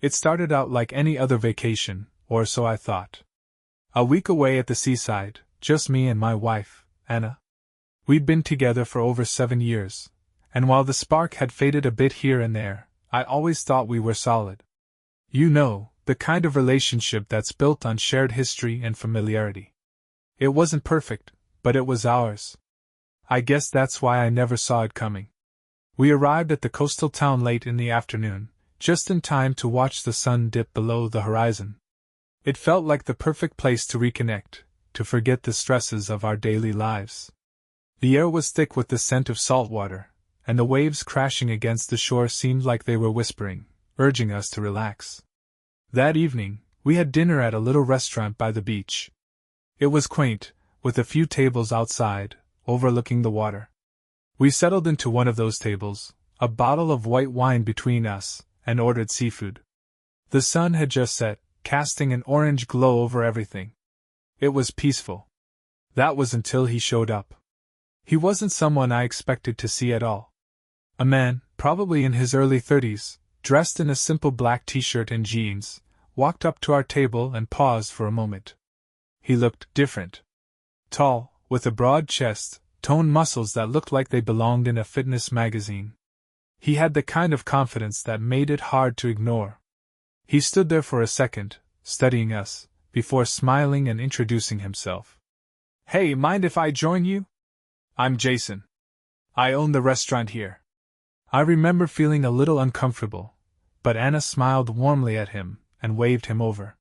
It started out like any other vacation, or so I thought. A week away at the seaside, just me and my wife, Anna. We'd been together for over 7 years, and while the spark had faded a bit here and there, I always thought we were solid. You know, the kind of relationship that's built on shared history and familiarity. It wasn't perfect, but it was ours. I guess that's why I never saw it coming. We arrived at the coastal town late in the afternoon, just in time to watch the sun dip below the horizon. It felt like the perfect place to reconnect, to forget the stresses of our daily lives. The air was thick with the scent of salt water, and the waves crashing against the shore seemed like they were whispering, urging us to relax. That evening, we had dinner at a little restaurant by the beach. It was quaint, with a few tables outside, overlooking the water. We settled into one of those tables, a bottle of white wine between us, and ordered seafood. The sun had just set, casting an orange glow over everything. It was peaceful. That was until he showed up. He wasn't someone I expected to see at all. A man, probably in his early 30s, dressed in a simple black t-shirt and jeans, walked up to our table and paused for a moment. He looked different. Tall, with a broad chest, toned muscles that looked like they belonged in a fitness magazine. He had the kind of confidence that made it hard to ignore. He stood there for a second, studying us, before smiling and introducing himself. "Hey, mind if I join you? I'm Jason. I own the restaurant here." I remember feeling a little uncomfortable, but Anna smiled warmly at him and waved him over.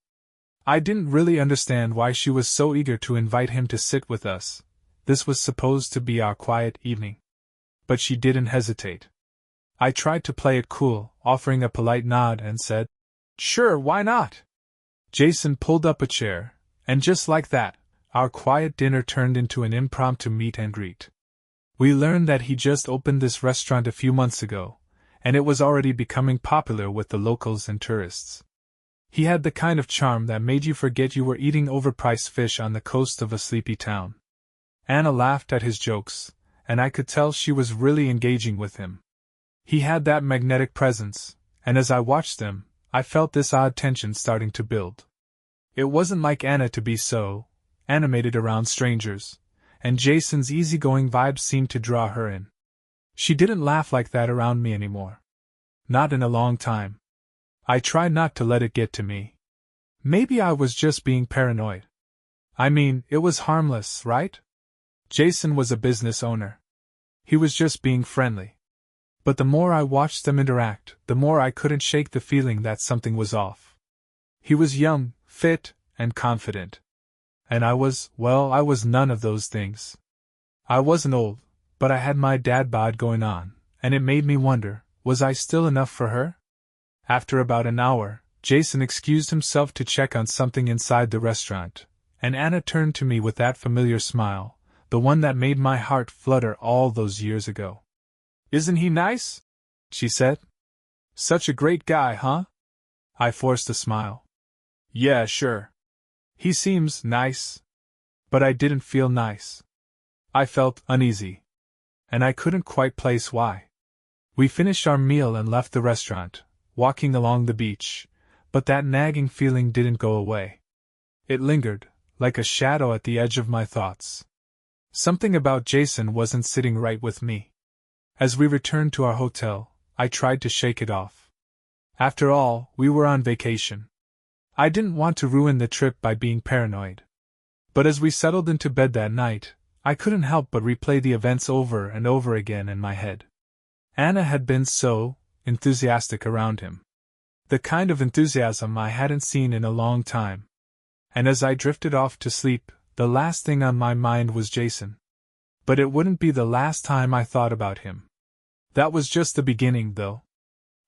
I didn't really understand why she was so eager to invite him to sit with us. This was supposed to be our quiet evening. But she didn't hesitate. I tried to play it cool, offering a polite nod, and said, "Sure, why not?" Jason pulled up a chair, and just like that, our quiet dinner turned into an impromptu meet and greet. We learned that he just opened this restaurant a few months ago, and it was already becoming popular with the locals and tourists. He had the kind of charm that made you forget you were eating overpriced fish on the coast of a sleepy town. Anna laughed at his jokes, and I could tell she was really engaging with him. He had that magnetic presence, and as I watched them, I felt this odd tension starting to build. It wasn't like Anna to be so animated around strangers, and Jason's easygoing vibes seemed to draw her in. She didn't laugh like that around me anymore. Not in a long time. I tried not to let it get to me. Maybe I was just being paranoid. I mean, it was harmless, right? Jason was a business owner. He was just being friendly. But the more I watched them interact, the more I couldn't shake the feeling that something was off. He was young, fit, and confident. And I was none of those things. I wasn't old, but I had my dad bod going on, and it made me wonder, was I still enough for her? After about an hour, Jason excused himself to check on something inside the restaurant, and Anna turned to me with that familiar smile, the one that made my heart flutter all those years ago. "Isn't he nice?" she said. "Such a great guy, huh?" I forced a smile. "Yeah, sure. He seems nice." But I didn't feel nice. I felt uneasy. And I couldn't quite place why. We finished our meal and left the restaurant, walking along the beach, but that nagging feeling didn't go away. It lingered, like a shadow at the edge of my thoughts. Something about Jason wasn't sitting right with me. As we returned to our hotel, I tried to shake it off. After all, we were on vacation. I didn't want to ruin the trip by being paranoid. But as we settled into bed that night, I couldn't help but replay the events over and over again in my head. Anna had been so enthusiastic around him. The kind of enthusiasm I hadn't seen in a long time. And as I drifted off to sleep, the last thing on my mind was Jason. But it wouldn't be the last time I thought about him. That was just the beginning, though.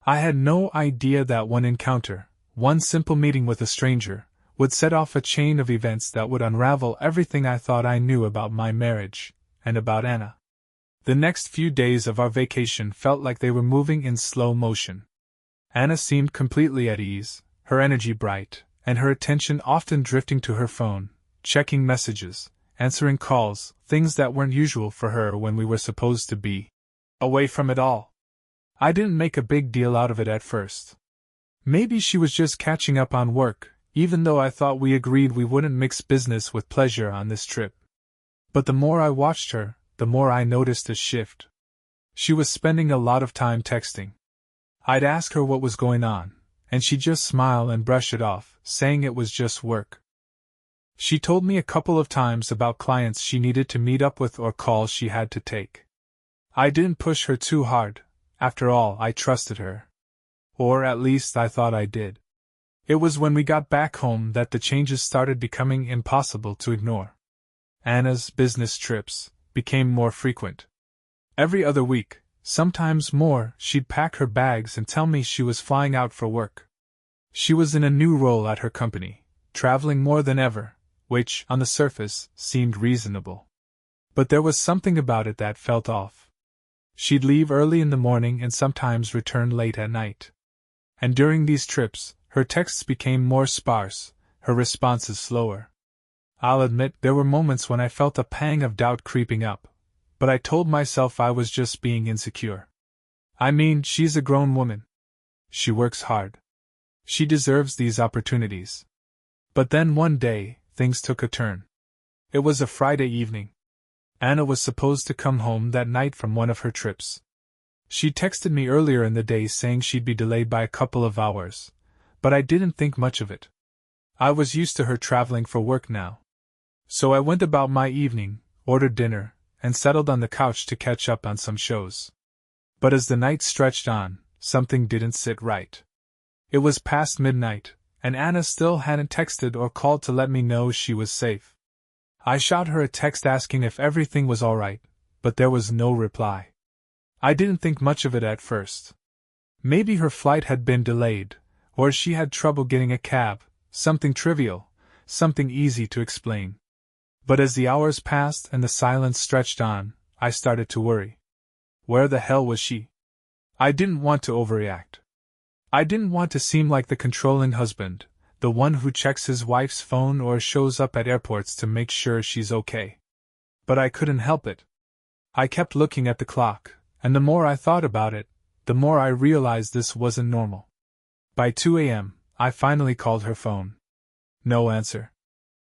I had no idea that one encounter, one simple meeting with a stranger, would set off a chain of events that would unravel everything I thought I knew about my marriage, and about Anna. The next few days of our vacation felt like they were moving in slow motion. Anna seemed completely at ease, her energy bright, and her attention often drifting to her phone, checking messages, answering calls, things that weren't usual for her when we were supposed to be away from it all. I didn't make a big deal out of it at first. Maybe she was just catching up on work, even though I thought we agreed we wouldn't mix business with pleasure on this trip. But the more I watched her, the more I noticed a shift. She was spending a lot of time texting. I'd ask her what was going on, and she'd just smile and brush it off, saying it was just work. She told me a couple of times about clients she needed to meet up with or calls she had to take. I didn't push her too hard. After all, I trusted her. Or at least I thought I did. It was when we got back home that the changes started becoming impossible to ignore. Anna's business trips became more frequent. Every other week, sometimes more, she'd pack her bags and tell me she was flying out for work. She was in a new role at her company, traveling more than ever, which, on the surface, seemed reasonable. But there was something about it that felt off. She'd leave early in the morning and sometimes return late at night. And during these trips, her texts became more sparse, her responses slower. I'll admit there were moments when I felt a pang of doubt creeping up, but I told myself I was just being insecure. I mean, she's a grown woman. She works hard. She deserves these opportunities. But then one day, things took a turn. It was a Friday evening. Anna was supposed to come home that night from one of her trips. She texted me earlier in the day saying she'd be delayed by a couple of hours, but I didn't think much of it. I was used to her traveling for work now. So I went about my evening, ordered dinner, and settled on the couch to catch up on some shows. But as the night stretched on, something didn't sit right. It was past midnight, and Anna still hadn't texted or called to let me know she was safe. I shot her a text asking if everything was all right, but there was no reply. I didn't think much of it at first. Maybe her flight had been delayed, or she had trouble getting a cab, something trivial, something easy to explain. But as the hours passed and the silence stretched on, I started to worry. Where the hell was she? I didn't want to overreact. I didn't want to seem like the controlling husband, the one who checks his wife's phone or shows up at airports to make sure she's okay. But I couldn't help it. I kept looking at the clock, and the more I thought about it, the more I realized this wasn't normal. By 2 a.m., I finally called her phone. No answer.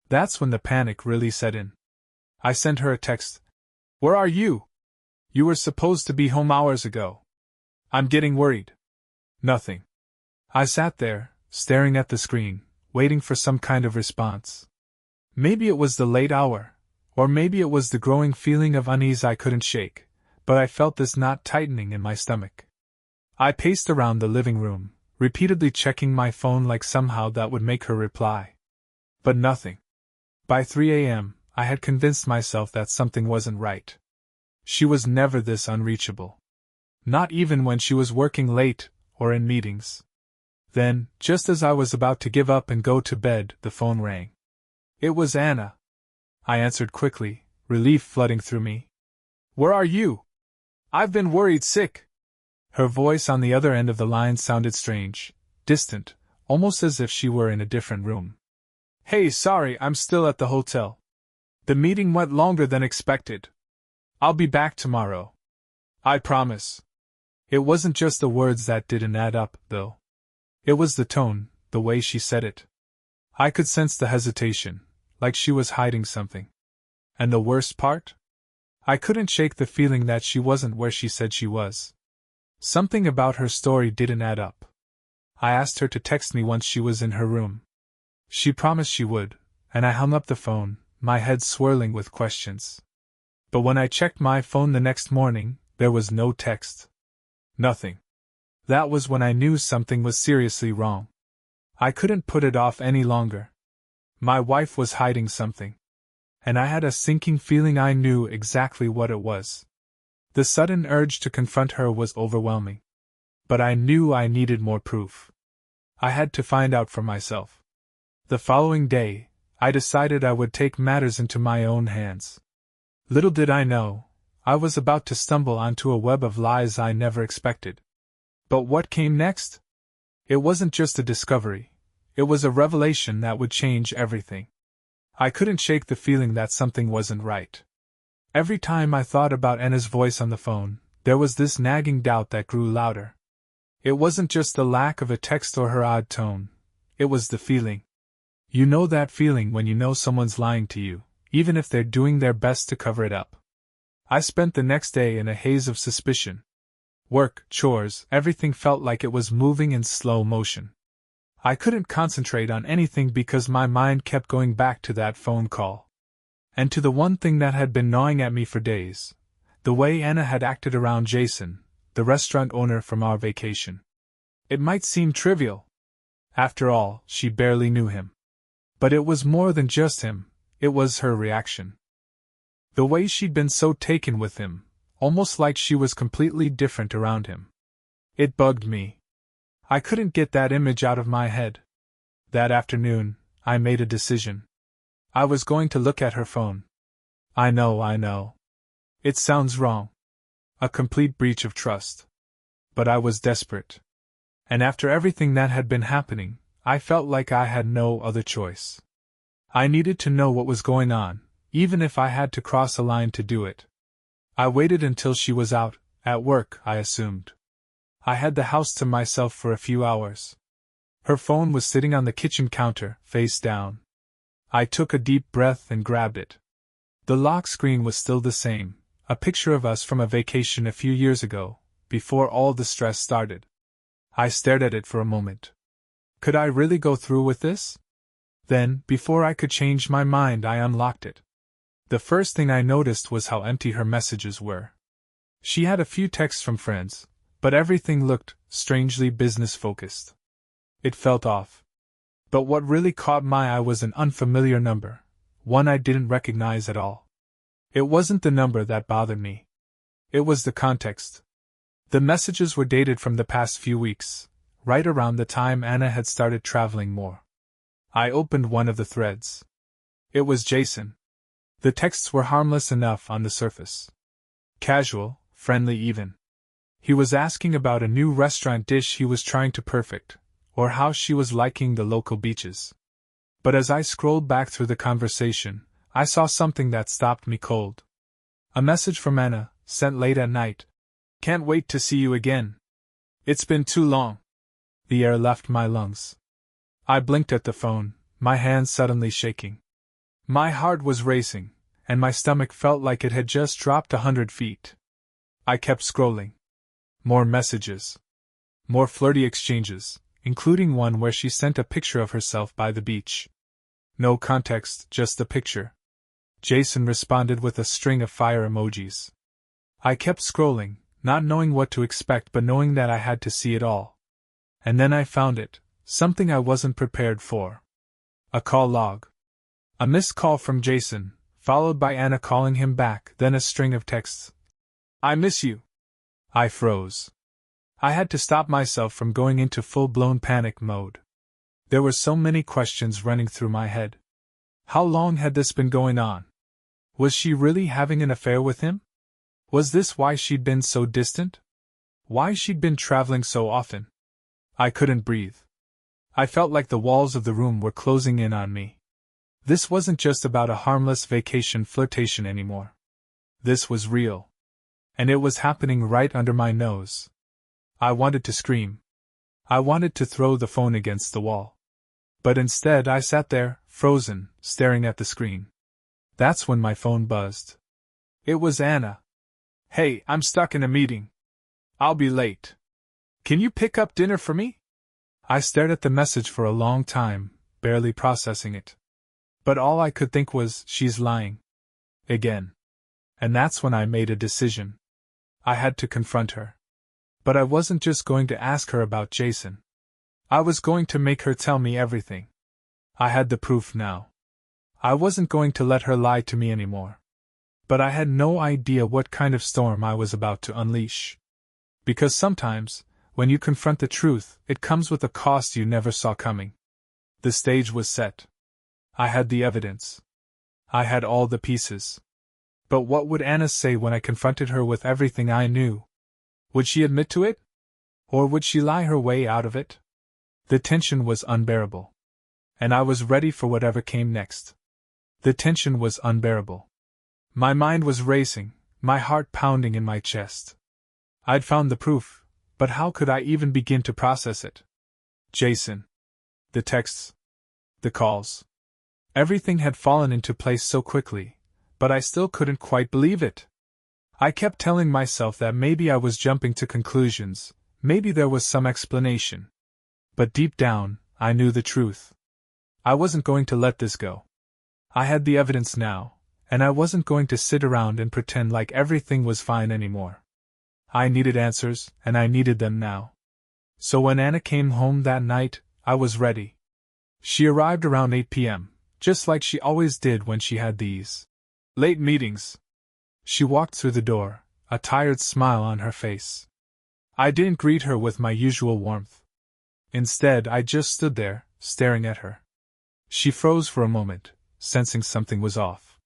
That's when the panic really set in. I sent her a text. "Where are you? You were supposed to be home hours ago. I'm getting worried." Nothing. I sat there, staring at the screen, waiting for some kind of response. Maybe it was the late hour, or maybe it was the growing feeling of unease I couldn't shake, but I felt this knot tightening in my stomach. I paced around the living room, repeatedly checking my phone like somehow that would make her reply. But nothing. By 3 a.m., I had convinced myself that something wasn't right. She was never this unreachable. Not even when she was working late, or in meetings. Then, just as I was about to give up and go to bed, the phone rang. It was Anna. I answered quickly, relief flooding through me. "Where are you? I've been worried sick." Her voice on the other end of the line sounded strange, distant, almost as if she were in a different room. "Hey, sorry, I'm still at the hotel. The meeting went longer than expected. I'll be back tomorrow. I promise." It wasn't just the words that didn't add up, though. It was the tone, the way she said it. I could sense the hesitation, like she was hiding something. And the worst part? I couldn't shake the feeling that she wasn't where she said she was. Something about her story didn't add up. I asked her to text me once she was in her room. She promised she would, and I hung up the phone, my head swirling with questions. But when I checked my phone the next morning, there was no text. Nothing. That was when I knew something was seriously wrong. I couldn't put it off any longer. My wife was hiding something. And I had a sinking feeling I knew exactly what it was. The sudden urge to confront her was overwhelming. But I knew I needed more proof. I had to find out for myself. The following day, I decided I would take matters into my own hands. Little did I know, I was about to stumble onto a web of lies I never expected. But what came next? It wasn't just a discovery, it was a revelation that would change everything. I couldn't shake the feeling that something wasn't right. Every time I thought about Anna's voice on the phone, there was this nagging doubt that grew louder. It wasn't just the lack of a text or her odd tone, it was the feeling. You know that feeling when you know someone's lying to you, even if they're doing their best to cover it up. I spent the next day in a haze of suspicion. Work, chores, everything felt like it was moving in slow motion. I couldn't concentrate on anything because my mind kept going back to that phone call. And to the one thing that had been gnawing at me for days: the way Anna had acted around Jason, the restaurant owner from our vacation. It might seem trivial. After all, she barely knew him. But it was more than just him, it was her reaction. The way she'd been so taken with him, almost like she was completely different around him. It bugged me. I couldn't get that image out of my head. That afternoon, I made a decision. I was going to look at her phone. I know. It sounds wrong. A complete breach of trust. But I was desperate. And after everything that had been happening, I felt like I had no other choice. I needed to know what was going on, even if I had to cross a line to do it. I waited until she was out, at work, I assumed. I had the house to myself for a few hours. Her phone was sitting on the kitchen counter, face down. I took a deep breath and grabbed it. The lock screen was still the same, a picture of us from a vacation a few years ago, before all the stress started. I stared at it for a moment. Could I really go through with this? Then, before I could change my mind, I unlocked it. The first thing I noticed was how empty her messages were. She had a few texts from friends, but everything looked strangely business-focused. It felt off. But what really caught my eye was an unfamiliar number, one I didn't recognize at all. It wasn't the number that bothered me. It was the context. The messages were dated from the past few weeks, right around the time Anna had started traveling more. I opened one of the threads. It was Jason. The texts were harmless enough on the surface. Casual, friendly even. He was asking about a new restaurant dish he was trying to perfect, or how she was liking the local beaches. But as I scrolled back through the conversation, I saw something that stopped me cold. A message from Anna, sent late at night. Can't wait to see you again. It's been too long. The air left my lungs. I blinked at the phone, my hands suddenly shaking. My heart was racing, and my stomach felt like it had just dropped 100 feet. I kept scrolling. More messages. More flirty exchanges, including one where she sent a picture of herself by the beach. No context, just the picture. Jason responded with a string of fire emojis. I kept scrolling, not knowing what to expect but knowing that I had to see it all. And then I found it, something I wasn't prepared for. A call log. A missed call from Jason, followed by Anna calling him back, then a string of texts. I miss you. I froze. I had to stop myself from going into full-blown panic mode. There were so many questions running through my head. How long had this been going on? Was she really having an affair with him? Was this why she'd been so distant? Why she'd been traveling so often? I couldn't breathe. I felt like the walls of the room were closing in on me. This wasn't just about a harmless vacation flirtation anymore. This was real. And it was happening right under my nose. I wanted to scream. I wanted to throw the phone against the wall. But instead I sat there, frozen, staring at the screen. That's when my phone buzzed. It was Anna. Hey, I'm stuck in a meeting. I'll be late. Can you pick up dinner for me? I stared at the message for a long time, barely processing it. But all I could think was, she's lying. Again. And that's when I made a decision. I had to confront her. But I wasn't just going to ask her about Jason. I was going to make her tell me everything. I had the proof now. I wasn't going to let her lie to me anymore. But I had no idea what kind of storm I was about to unleash. Because sometimes, when you confront the truth, it comes with a cost you never saw coming. The stage was set. I had the evidence. I had all the pieces. But what would Anna say when I confronted her with everything I knew? Would she admit to it? Or would she lie her way out of it? The tension was unbearable. And I was ready for whatever came next. The tension was unbearable. My mind was racing, my heart pounding in my chest. I'd found the proof, but how could I even begin to process it? Jason. The texts. The calls. Everything had fallen into place so quickly, but I still couldn't quite believe it. I kept telling myself that maybe I was jumping to conclusions, maybe there was some explanation. But deep down, I knew the truth. I wasn't going to let this go. I had the evidence now, and I wasn't going to sit around and pretend like everything was fine anymore. I needed answers, and I needed them now. So when Anna came home that night, I was ready. She arrived around 8 p.m., just like she always did when she had these late meetings. She walked through the door, a tired smile on her face. I didn't greet her with my usual warmth. Instead, I just stood there, staring at her. She froze for a moment, sensing something was off.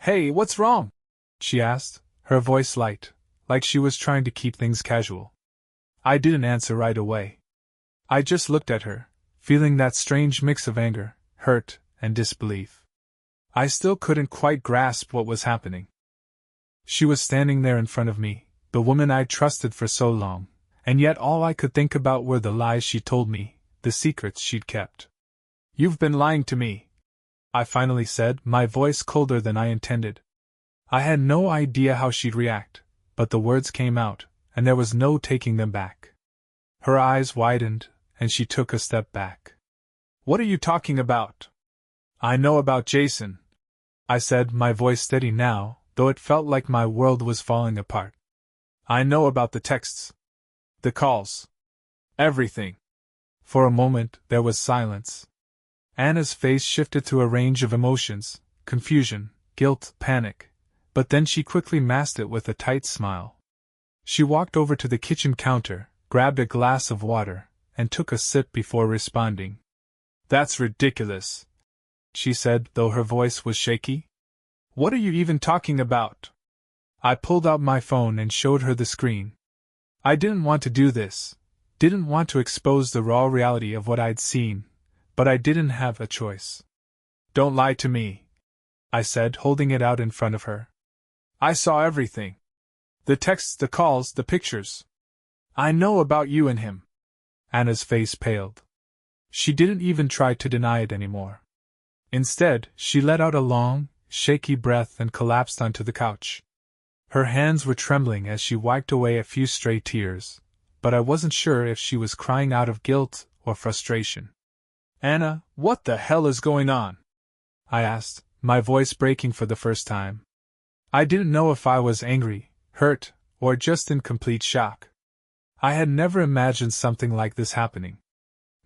"Hey, what's wrong?" she asked, her voice light, like she was trying to keep things casual. I didn't answer right away. I just looked at her, feeling that strange mix of anger, hurt, and disbelief. I still couldn't quite grasp what was happening. She was standing there in front of me, the woman I'd trusted for so long, and yet all I could think about were the lies she told me, the secrets she'd kept. "You've been lying to me," I finally said, my voice colder than I intended. I had no idea how she'd react, but the words came out, and there was no taking them back. Her eyes widened, and she took a step back. "What are you talking about?" "I know about Jason," I said, my voice steady now, though it felt like my world was falling apart. "I know about the texts. The calls. Everything." For a moment, there was silence. Anna's face shifted through a range of emotions, confusion, guilt, panic, but then she quickly masked it with a tight smile. She walked over to the kitchen counter, grabbed a glass of water, and took a sip before responding. "That's ridiculous," she said, though her voice was shaky. "What are you even talking about?" I pulled out my phone and showed her the screen. I didn't want to do this, didn't want to expose the raw reality of what I'd seen, but I didn't have a choice. "Don't lie to me," I said, holding it out in front of her. "I saw everything. The texts, the calls, the pictures. I know about you and him." Anna's face paled. She didn't even try to deny it anymore. Instead, she let out a long, shaky breath and collapsed onto the couch. Her hands were trembling as she wiped away a few stray tears, but I wasn't sure if she was crying out of guilt or frustration. "Anna, what the hell is going on?" I asked, my voice breaking for the first time. I didn't know if I was angry, hurt, or just in complete shock. I had never imagined something like this happening.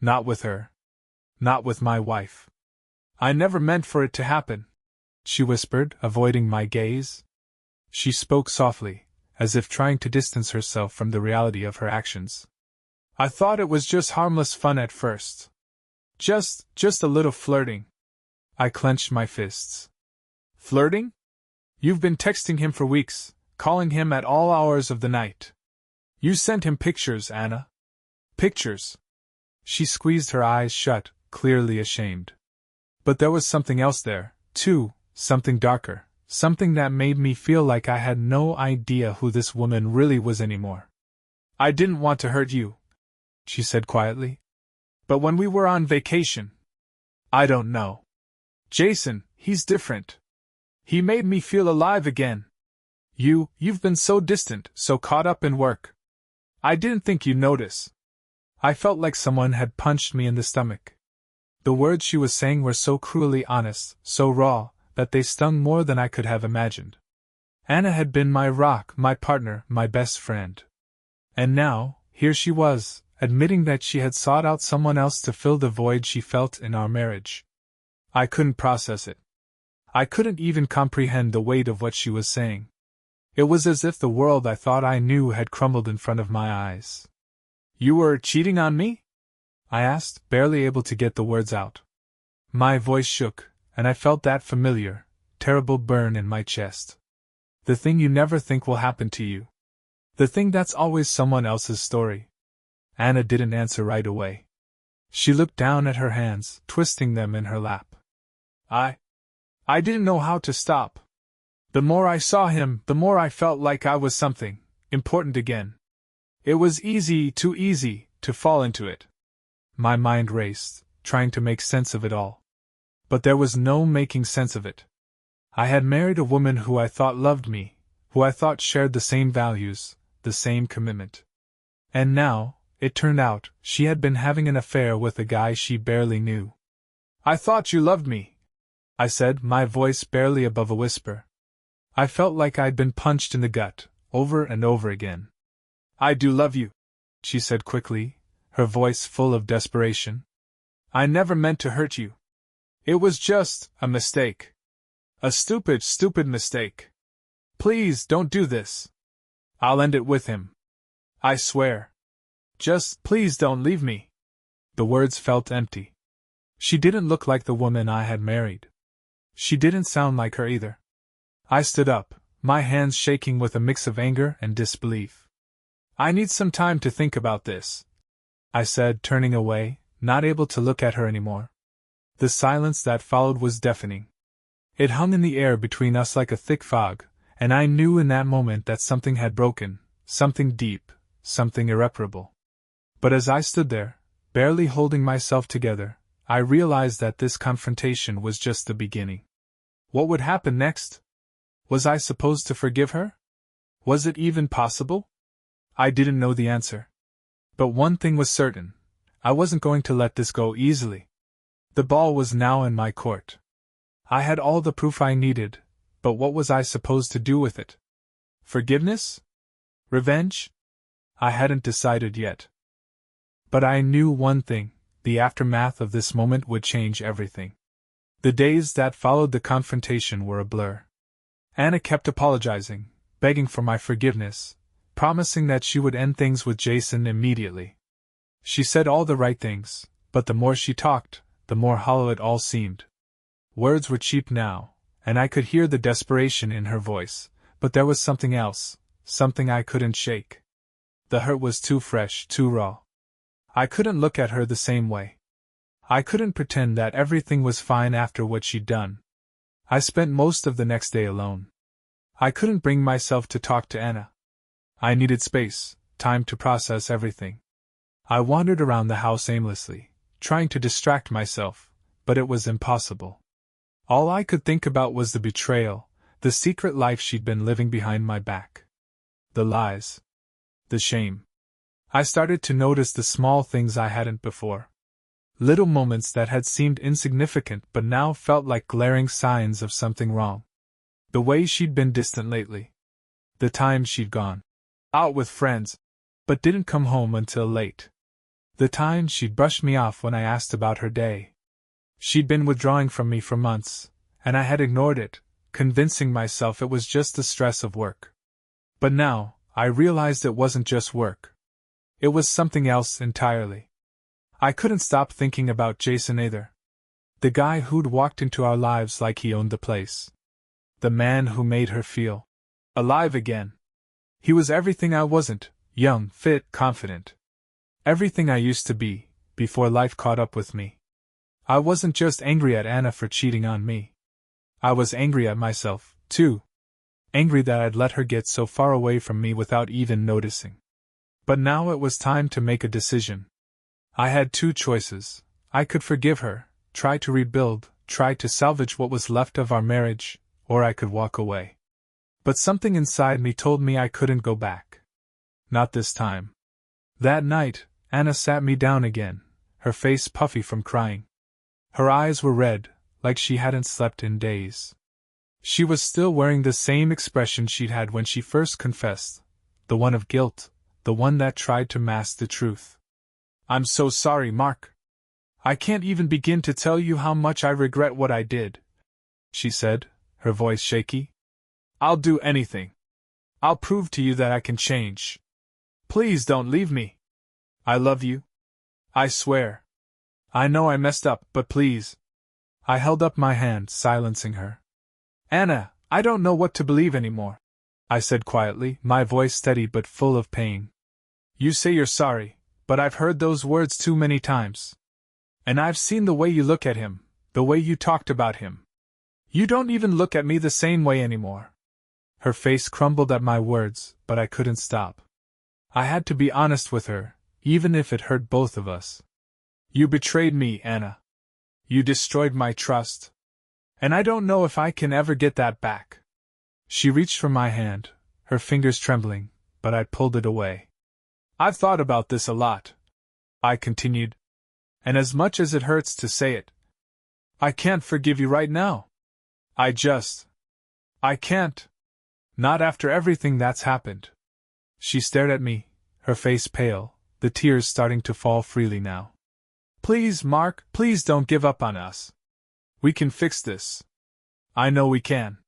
Not with her. Not with my wife. "I never meant for it to happen," she whispered, avoiding my gaze. She spoke softly, as if trying to distance herself from the reality of her actions. "I thought it was just harmless fun at first. Just a little flirting." I clenched my fists. "Flirting? You've been texting him for weeks, calling him at all hours of the night. You sent him pictures, Anna." "Pictures?" She squeezed her eyes shut, clearly ashamed. But there was something else there, too, something darker, something that made me feel like I had no idea who this woman really was anymore. "I didn't want to hurt you," she said quietly. "But when we were on vacation, I don't know. Jason, he's different. He made me feel alive again. You've been so distant, so caught up in work. I didn't think you'd notice." I felt like someone had punched me in the stomach. The words she was saying were so cruelly honest, so raw, that they stung more than I could have imagined. Anna had been my rock, my partner, my best friend. And now, here she was, admitting that she had sought out someone else to fill the void she felt in our marriage. I couldn't process it. I couldn't even comprehend the weight of what she was saying. It was as if the world I thought I knew had crumbled in front of my eyes. "You were cheating on me?" I asked, barely able to get the words out. My voice shook, and I felt that familiar, terrible burn in my chest. The thing you never think will happen to you. The thing that's always someone else's story. Anna didn't answer right away. She looked down at her hands, twisting them in her lap. I didn't know how to stop. The more I saw him, the more I felt like I was something important again. It was easy, too easy, to fall into it. My mind raced, trying to make sense of it all. But there was no making sense of it. I had married a woman who I thought loved me, who I thought shared the same values, the same commitment. And now, it turned out, she had been having an affair with a guy she barely knew. "I thought you loved me," I said, my voice barely above a whisper. I felt like I'd been punched in the gut, over and over again. "I do love you," she said quickly, her voice full of desperation. "I never meant to hurt you. It was just a mistake. A stupid, stupid mistake. Please don't do this. I'll end it with him. I swear. Just please don't leave me." The words felt empty. She didn't look like the woman I had married. She didn't sound like her either. I stood up, my hands shaking with a mix of anger and disbelief. "I need some time to think about this," I said, turning away, not able to look at her anymore. The silence that followed was deafening. It hung in the air between us like a thick fog, and I knew in that moment that something had broken, something deep, something irreparable. But as I stood there, barely holding myself together, I realized that this confrontation was just the beginning. What would happen next? Was I supposed to forgive her? Was it even possible? I didn't know the answer. But one thing was certain: I wasn't going to let this go easily. The ball was now in my court. I had all the proof I needed, but what was I supposed to do with it? Forgiveness? Revenge? I hadn't decided yet. But I knew one thing: the aftermath of this moment would change everything. The days that followed the confrontation were a blur. Anna kept apologizing, begging for my forgiveness, promising that she would end things with Jason immediately. She said all the right things, but the more she talked, the more hollow it all seemed. Words were cheap now, and I could hear the desperation in her voice, but there was something else, something I couldn't shake. The hurt was too fresh, too raw. I couldn't look at her the same way. I couldn't pretend that everything was fine after what she'd done. I spent most of the next day alone. I couldn't bring myself to talk to Anna. I needed space, time to process everything. I wandered around the house aimlessly, trying to distract myself, but it was impossible. All I could think about was the betrayal, the secret life she'd been living behind my back. The lies. The shame. I started to notice the small things I hadn't before. Little moments that had seemed insignificant but now felt like glaring signs of something wrong. The way she'd been distant lately. The times she'd gone out with friends, but didn't come home until late. The times she'd brushed me off when I asked about her day. She'd been withdrawing from me for months, and I had ignored it, convincing myself it was just the stress of work. But now, I realized it wasn't just work. It was something else entirely. I couldn't stop thinking about Jason either. The guy who'd walked into our lives like he owned the place. The man who made her feel alive again. He was everything I wasn't: young, fit, confident. Everything I used to be, before life caught up with me. I wasn't just angry at Anna for cheating on me. I was angry at myself, too. Angry that I'd let her get so far away from me without even noticing. But now it was time to make a decision. I had two choices. I could forgive her, try to rebuild, try to salvage what was left of our marriage, or I could walk away. But something inside me told me I couldn't go back. Not this time. That night, Anna sat me down again, her face puffy from crying. Her eyes were red, like she hadn't slept in days. She was still wearing the same expression she'd had when she first confessed, the one of guilt, the one that tried to mask the truth. "I'm so sorry, Mark. I can't even begin to tell you how much I regret what I did," she said, her voice shaky. "I'll do anything. I'll prove to you that I can change. Please don't leave me. I love you. I swear. I know I messed up, but please." I held up my hand, silencing her. "Anna, I don't know what to believe anymore," I said quietly, my voice steady but full of pain. "You say you're sorry, but I've heard those words too many times. And I've seen the way you look at him, the way you talked about him. You don't even look at me the same way anymore." Her face crumbled at my words, but I couldn't stop. I had to be honest with her, even if it hurt both of us. You betrayed me, Anna. You destroyed my trust. And I don't know if I can ever get that back. She reached for my hand, her fingers trembling, but I pulled it away. I've thought about this a lot, I continued. And as much as it hurts to say it, I can't forgive you right now. I can't. Not after everything that's happened. She stared at me, her face pale, the tears starting to fall freely now. Please, Mark, please don't give up on us. We can fix this. I know we can.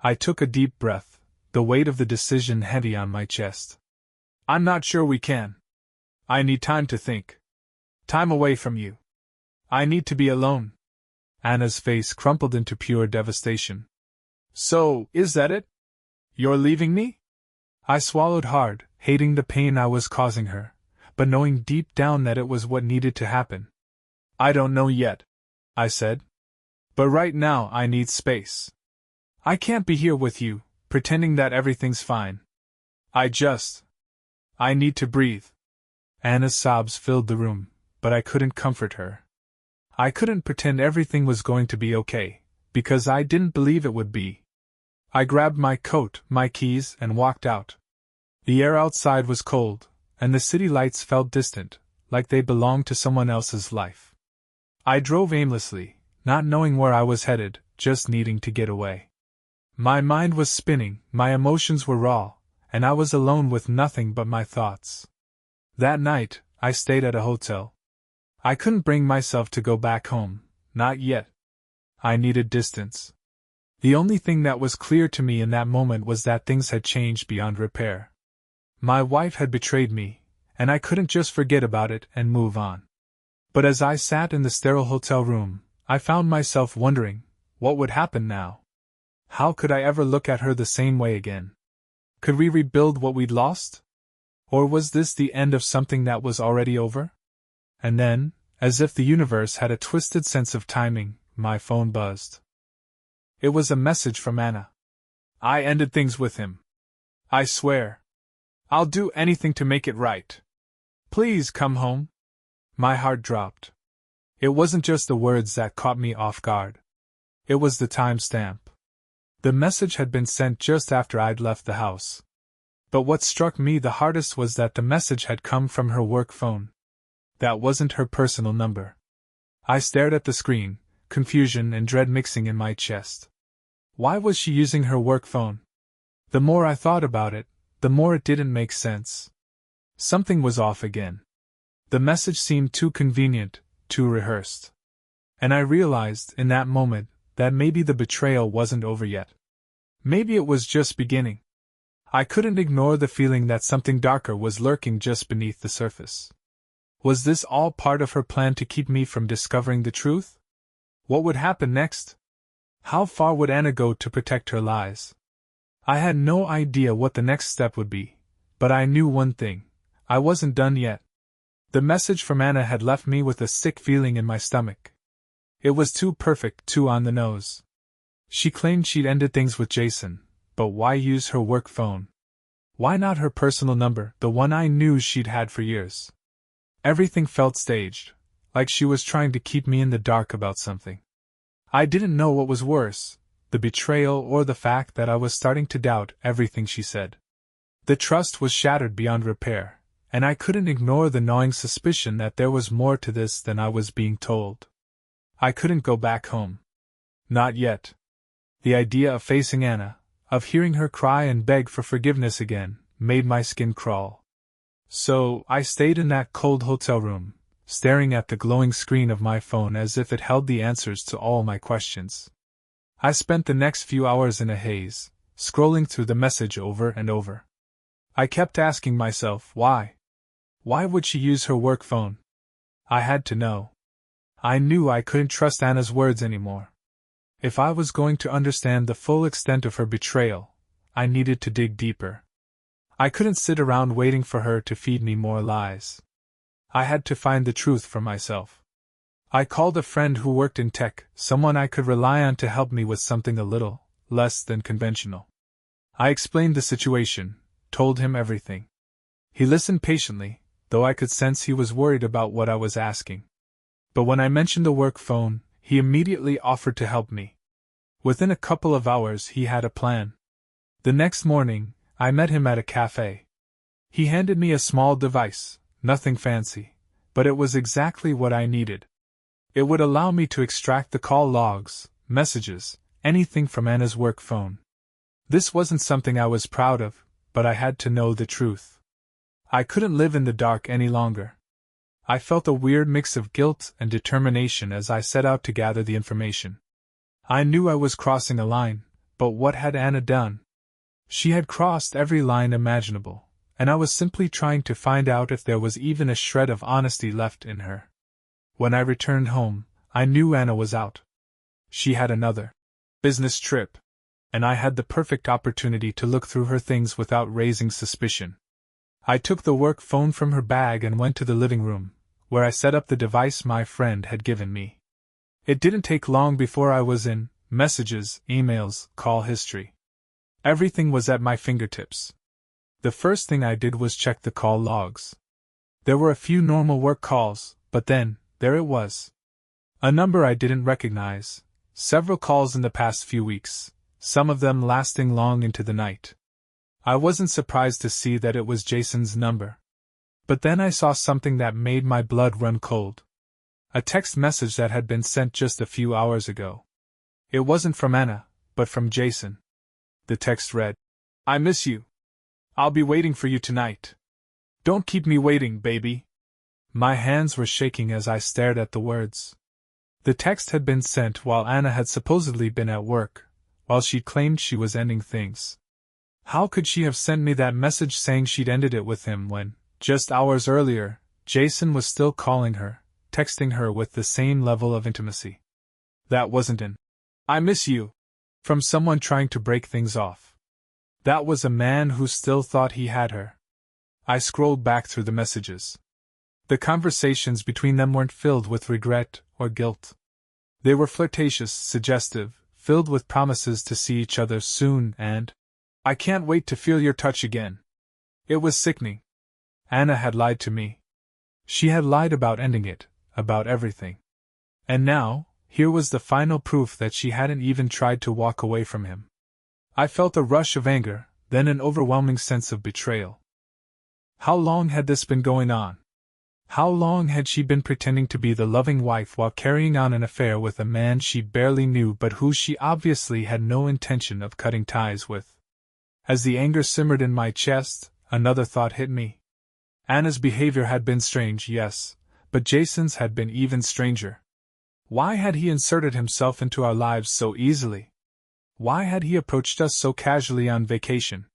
I took a deep breath, the weight of the decision heavy on my chest. I'm not sure we can. I need time to think. Time away from you. I need to be alone. Anna's face crumpled into pure devastation. So, is that it? You're leaving me? I swallowed hard, hating the pain I was causing her, but knowing deep down that it was what needed to happen. I don't know yet, I said. But right now I need space. I can't be here with you, pretending that everything's fine. I need to breathe. Anna's sobs filled the room, but I couldn't comfort her. I couldn't pretend everything was going to be okay, because I didn't believe it would be. I grabbed my coat, my keys, and walked out. The air outside was cold, and the city lights felt distant, like they belonged to someone else's life. I drove aimlessly, not knowing where I was headed, just needing to get away. My mind was spinning, my emotions were raw, and I was alone with nothing but my thoughts. That night, I stayed at a hotel. I couldn't bring myself to go back home, not yet. I needed distance. The only thing that was clear to me in that moment was that things had changed beyond repair. My wife had betrayed me, and I couldn't just forget about it and move on. But as I sat in the sterile hotel room, I found myself wondering, what would happen now? How could I ever look at her the same way again? Could we rebuild what we'd lost? Or was this the end of something that was already over? And then, as if the universe had a twisted sense of timing, my phone buzzed. It was a message from Anna. I ended things with him. I swear. I'll do anything to make it right. Please come home. My heart dropped. It wasn't just the words that caught me off guard. It was the timestamp. The message had been sent just after I'd left the house. But what struck me the hardest was that the message had come from her work phone. That wasn't her personal number. I stared at the screen, confusion and dread mixing in my chest. Why was she using her work phone? The more I thought about it, the more it didn't make sense. Something was off again. The message seemed too convenient, too rehearsed. And I realized, in that moment, that maybe the betrayal wasn't over yet. Maybe it was just beginning. I couldn't ignore the feeling that something darker was lurking just beneath the surface. Was this all part of her plan to keep me from discovering the truth? What would happen next? How far would Anna go to protect her lies? I had no idea what the next step would be, but I knew one thing: I wasn't done yet. The message from Anna had left me with a sick feeling in my stomach. It was too perfect, too on the nose. She claimed she'd ended things with Jason, but why use her work phone? Why not her personal number, the one I knew she'd had for years? Everything felt staged, like she was trying to keep me in the dark about something. I didn't know what was worse, the betrayal or the fact that I was starting to doubt everything she said. The trust was shattered beyond repair, and I couldn't ignore the gnawing suspicion that there was more to this than I was being told. I couldn't go back home. Not yet. The idea of facing Anna, of hearing her cry and beg for forgiveness again, made my skin crawl. So, I stayed in that cold hotel room, staring at the glowing screen of my phone as if it held the answers to all my questions. I spent the next few hours in a haze, scrolling through the message over and over. I kept asking myself, why? Why would she use her work phone? I had to know. I knew I couldn't trust Anna's words anymore. If I was going to understand the full extent of her betrayal, I needed to dig deeper. I couldn't sit around waiting for her to feed me more lies. I had to find the truth for myself. I called a friend who worked in tech, someone I could rely on to help me with something a little less than conventional. I explained the situation, told him everything. He listened patiently, though I could sense he was worried about what I was asking. But when I mentioned the work phone, he immediately offered to help me. Within a couple of hours, he had a plan. The next morning, I met him at a cafe. He handed me a small device, nothing fancy, but it was exactly what I needed. It would allow me to extract the call logs, messages, anything from Anna's work phone. This wasn't something I was proud of, but I had to know the truth. I couldn't live in the dark any longer. I felt a weird mix of guilt and determination as I set out to gather the information. I knew I was crossing a line, but what had Anna done? She had crossed every line imaginable, and I was simply trying to find out if there was even a shred of honesty left in her. When I returned home, I knew Anna was out. She had another business trip, and I had the perfect opportunity to look through her things without raising suspicion. I took the work phone from her bag and went to the living room, where I set up the device my friend had given me. It didn't take long before I was in messages, emails, call history. Everything was at my fingertips. The first thing I did was check the call logs. There were a few normal work calls, but then, there it was. A number I didn't recognize, several calls in the past few weeks, some of them lasting long into the night. I wasn't surprised to see that it was Jason's number. But then I saw something that made my blood run cold. A text message that had been sent just a few hours ago. It wasn't from Anna, but from Jason. The text read, "I miss you. I'll be waiting for you tonight. Don't keep me waiting, baby." My hands were shaking as I stared at the words. The text had been sent while Anna had supposedly been at work, while she claimed she was ending things. How could she have sent me that message saying she'd ended it with him when, just hours earlier, Jason was still calling her, texting her with the same level of intimacy? That wasn't an "I miss you" from someone trying to break things off. That was a man who still thought he had her. I scrolled back through the messages. The conversations between them weren't filled with regret or guilt. They were flirtatious, suggestive, filled with promises to see each other soon and, "I can't wait to feel your touch again." It was sickening. Anna had lied to me. She had lied about ending it, about everything. And now, here was the final proof that she hadn't even tried to walk away from him. I felt a rush of anger, then an overwhelming sense of betrayal. How long had this been going on? How long had she been pretending to be the loving wife while carrying on an affair with a man she barely knew but who she obviously had no intention of cutting ties with? As the anger simmered in my chest, another thought hit me. Anna's behavior had been strange, yes, but Jason's had been even stranger. Why had he inserted himself into our lives so easily? Why had he approached us so casually on vacation?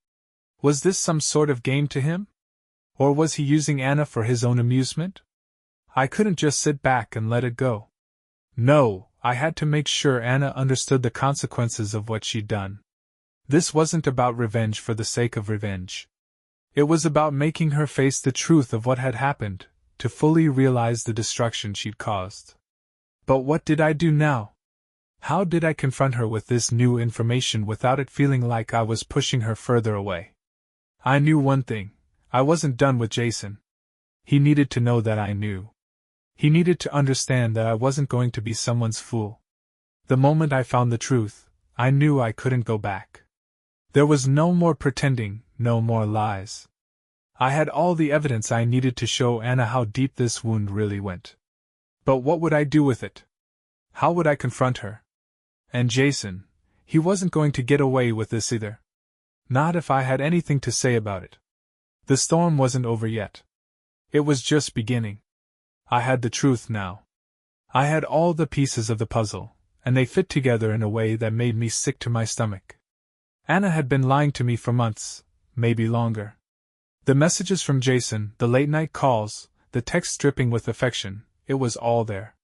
Was this some sort of game to him? Or was he using Anna for his own amusement? I couldn't just sit back and let it go. No, I had to make sure Anna understood the consequences of what she'd done. This wasn't about revenge for the sake of revenge. It was about making her face the truth of what had happened, to fully realize the destruction she'd caused. But what did I do now? How did I confront her with this new information without it feeling like I was pushing her further away? I knew one thing. I wasn't done with Jason. He needed to know that I knew. He needed to understand that I wasn't going to be someone's fool. The moment I found the truth, I knew I couldn't go back. There was no more pretending, no more lies. I had all the evidence I needed to show Anna how deep this wound really went. But what would I do with it? How would I confront her? And Jason, he wasn't going to get away with this either. Not if I had anything to say about it. The storm wasn't over yet. It was just beginning. I had the truth now. I had all the pieces of the puzzle, and they fit together in a way that made me sick to my stomach. Anna had been lying to me for months, maybe longer. The messages from Jason, the late-night calls, the texts dripping with affection, it was all there.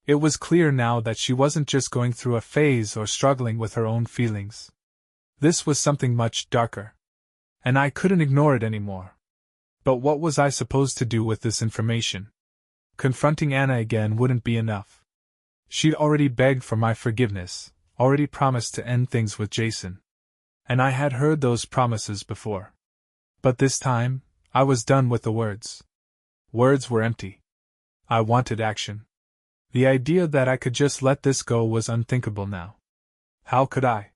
It was clear now that she wasn't just going through a phase or struggling with her own feelings. This was something much darker. And I couldn't ignore it anymore. But what was I supposed to do with this information? Confronting Anna again wouldn't be enough. She'd already begged for my forgiveness, already promised to end things with Jason. And I had heard those promises before. But this time, I was done with the words. Words were empty. I wanted action. The idea that I could just let this go was unthinkable now. How could I?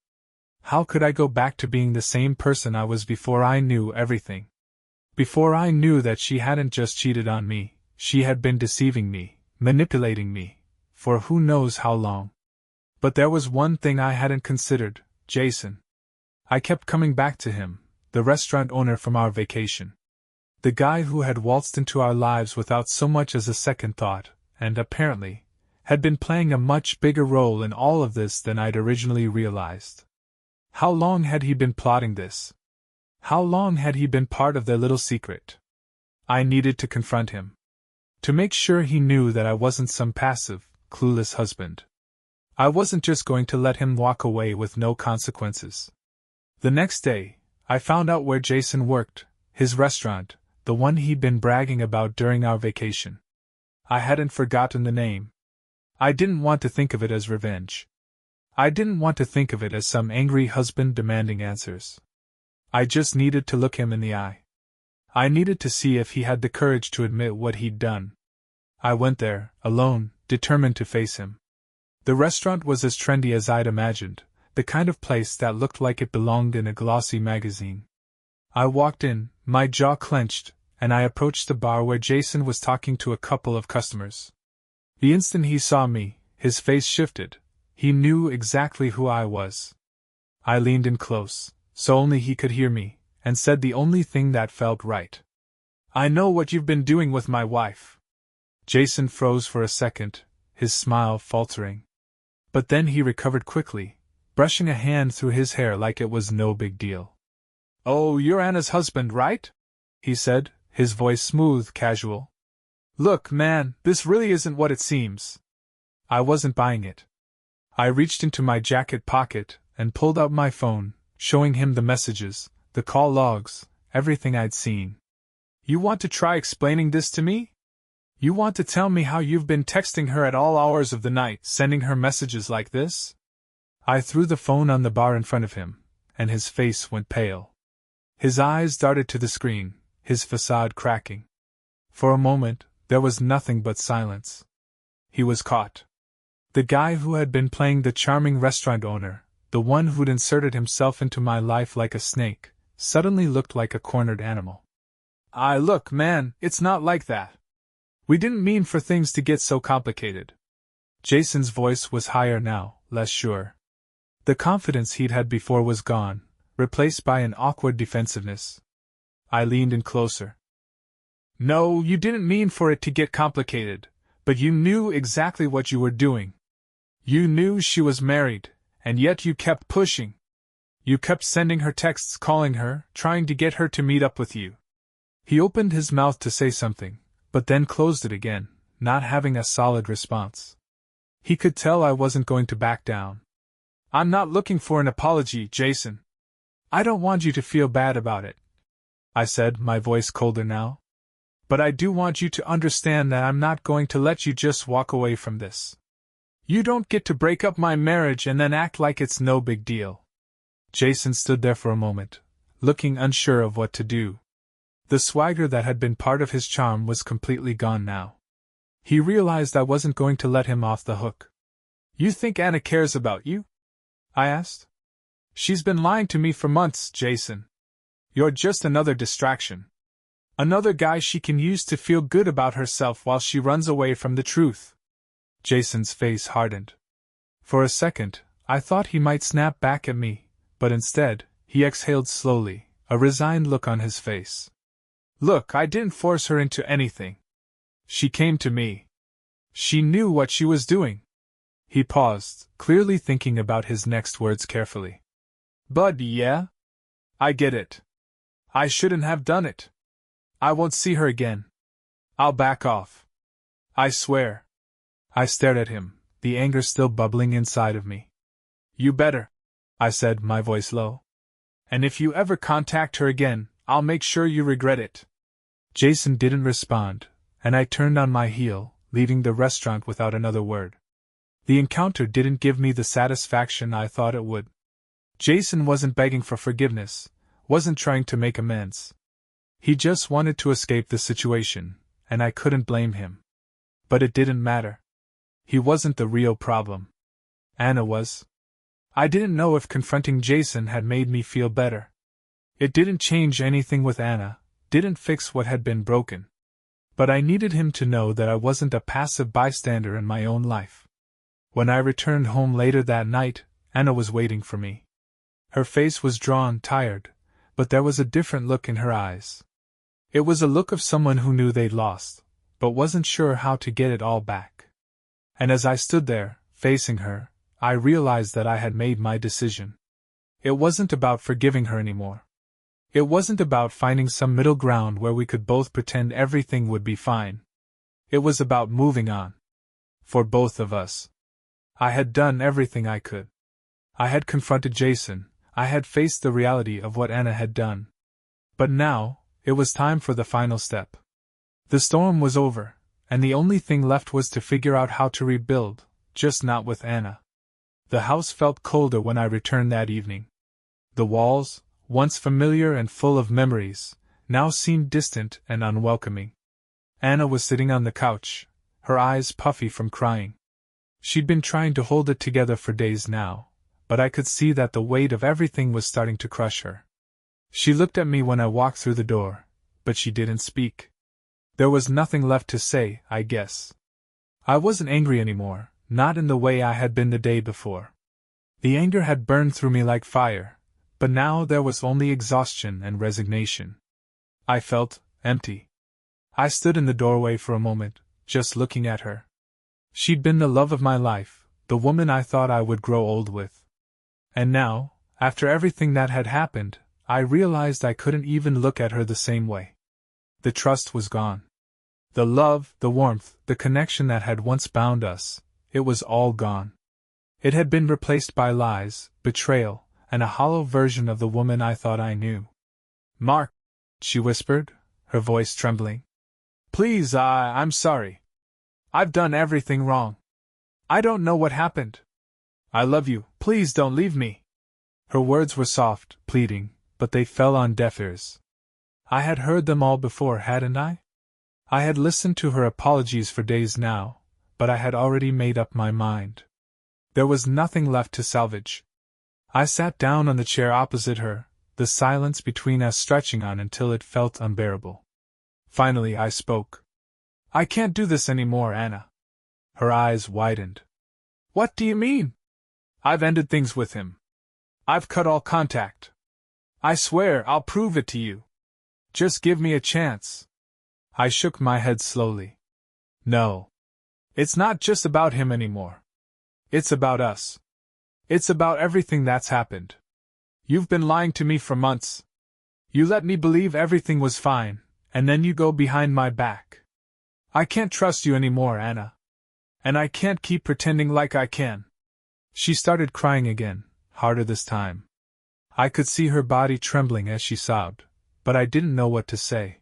How could I go back to being the same person I was before I knew everything? Before I knew that she hadn't just cheated on me, she had been deceiving me, manipulating me, for who knows how long. But there was one thing I hadn't considered, Jason. I kept coming back to him, the restaurant owner from our vacation. The guy who had waltzed into our lives without so much as a second thought, and apparently, had been playing a much bigger role in all of this than I'd originally realized. How long had he been plotting this? How long had he been part of their little secret? I needed to confront him. To make sure he knew that I wasn't some passive, clueless husband. I wasn't just going to let him walk away with no consequences. The next day, I found out where Jason worked, his restaurant, the one he'd been bragging about during our vacation. I hadn't forgotten the name. I didn't want to think of it as revenge. I didn't want to think of it as some angry husband demanding answers. I just needed to look him in the eye. I needed to see if he had the courage to admit what he'd done. I went there, alone, determined to face him. The restaurant was as trendy as I'd imagined, the kind of place that looked like it belonged in a glossy magazine. I walked in, my jaw clenched, and I approached the bar where Jason was talking to a couple of customers. The instant he saw me, his face shifted. He knew exactly who I was. I leaned in close, so only he could hear me, and said the only thing that felt right. "I know what you've been doing with my wife." Jason froze for a second, his smile faltering. But then he recovered quickly, brushing a hand through his hair like it was no big deal. "Oh, you're Anna's husband, right?" he said, his voice smooth, casual. "Look, man, this really isn't what it seems." I wasn't buying it. I reached into my jacket pocket and pulled out my phone, showing him the messages, the call logs, everything I'd seen. "You want to try explaining this to me? You want to tell me how you've been texting her at all hours of the night, sending her messages like this?" I threw the phone on the bar in front of him, and his face went pale. His eyes darted to the screen, his facade cracking. For a moment, there was nothing but silence. He was caught. The guy who had been playing the charming restaurant owner, the one who'd inserted himself into my life like a snake, suddenly looked like a cornered animal. Look, man, it's not like that. We didn't mean for things to get so complicated." Jason's voice was higher now, less sure. The confidence he'd had before was gone, replaced by an awkward defensiveness. I leaned in closer. "No, you didn't mean for it to get complicated, but you knew exactly what you were doing. You knew she was married, and yet you kept pushing. You kept sending her texts, calling her, trying to get her to meet up with you." He opened his mouth to say something, but then closed it again, not having a solid response. He could tell I wasn't going to back down. "I'm not looking for an apology, Jason. I don't want you to feel bad about it," I said, my voice colder now. "But I do want you to understand that I'm not going to let you just walk away from this. You don't get to break up my marriage and then act like it's no big deal." Jason stood there for a moment, looking unsure of what to do. The swagger that had been part of his charm was completely gone now. He realized I wasn't going to let him off the hook. "You think Anna cares about you?" I asked. "She's been lying to me for months, Jason. You're just another distraction. Another guy she can use to feel good about herself while she runs away from the truth." Jason's face hardened. For a second, I thought he might snap back at me, but instead, he exhaled slowly, a resigned look on his face. "Look, I didn't force her into anything. She came to me. She knew what she was doing." He paused, clearly thinking about his next words carefully. "But yeah, I get it. I shouldn't have done it. I won't see her again. I'll back off. I swear." I stared at him, the anger still bubbling inside of me. "You better," I said, my voice low. "And if you ever contact her again, I'll make sure you regret it." Jason didn't respond, and I turned on my heel, leaving the restaurant without another word. The encounter didn't give me the satisfaction I thought it would. Jason wasn't begging for forgiveness, wasn't trying to make amends. He just wanted to escape the situation, and I couldn't blame him. But it didn't matter. He wasn't the real problem. Anna was. I didn't know if confronting Jason had made me feel better. It didn't change anything with Anna, didn't fix what had been broken. But I needed him to know that I wasn't a passive bystander in my own life. When I returned home later that night, Anna was waiting for me. Her face was drawn, tired, but there was a different look in her eyes. It was a look of someone who knew they'd lost, but wasn't sure how to get it all back. And as I stood there, facing her, I realized that I had made my decision. It wasn't about forgiving her anymore. It wasn't about finding some middle ground where we could both pretend everything would be fine. It was about moving on. For both of us. I had done everything I could. I had confronted Jason, I had faced the reality of what Anna had done. But now, it was time for the final step. The storm was over, and the only thing left was to figure out how to rebuild, just not with Anna. The house felt colder when I returned that evening. The walls, once familiar and full of memories, now seemed distant and unwelcoming. Anna was sitting on the couch, her eyes puffy from crying. She'd been trying to hold it together for days now, but I could see that the weight of everything was starting to crush her. She looked at me when I walked through the door, but she didn't speak. There was nothing left to say, I guess. I wasn't angry anymore, not in the way I had been the day before. The anger had burned through me like fire. But now there was only exhaustion and resignation. I felt empty. I stood in the doorway for a moment, just looking at her. She'd been the love of my life, the woman I thought I would grow old with. And now, after everything that had happened, I realized I couldn't even look at her the same way. The trust was gone. The love, the warmth, the connection that had once bound us, it was all gone. It had been replaced by lies, betrayal, and a hollow version of the woman I thought I knew. Mark, she whispered, her voice trembling. Please, I'm sorry. I've done everything wrong. I don't know what happened. I love you, please don't leave me. Her words were soft, pleading, but they fell on deaf ears. I had heard them all before, hadn't I? I had listened to her apologies for days now, but I had already made up my mind. There was nothing left to salvage. I sat down on the chair opposite her, the silence between us stretching on until it felt unbearable. Finally I spoke. I can't do this anymore, Anna. Her eyes widened. What do you mean? I've ended things with him. I've cut all contact. I swear I'll prove it to you. Just give me a chance. I shook my head slowly. No. It's not just about him anymore. It's about us. It's about everything that's happened. You've been lying to me for months. You let me believe everything was fine, and then you go behind my back. I can't trust you anymore, Anna. And I can't keep pretending like I can. She started crying again, harder this time. I could see her body trembling as she sobbed, but I didn't know what to say.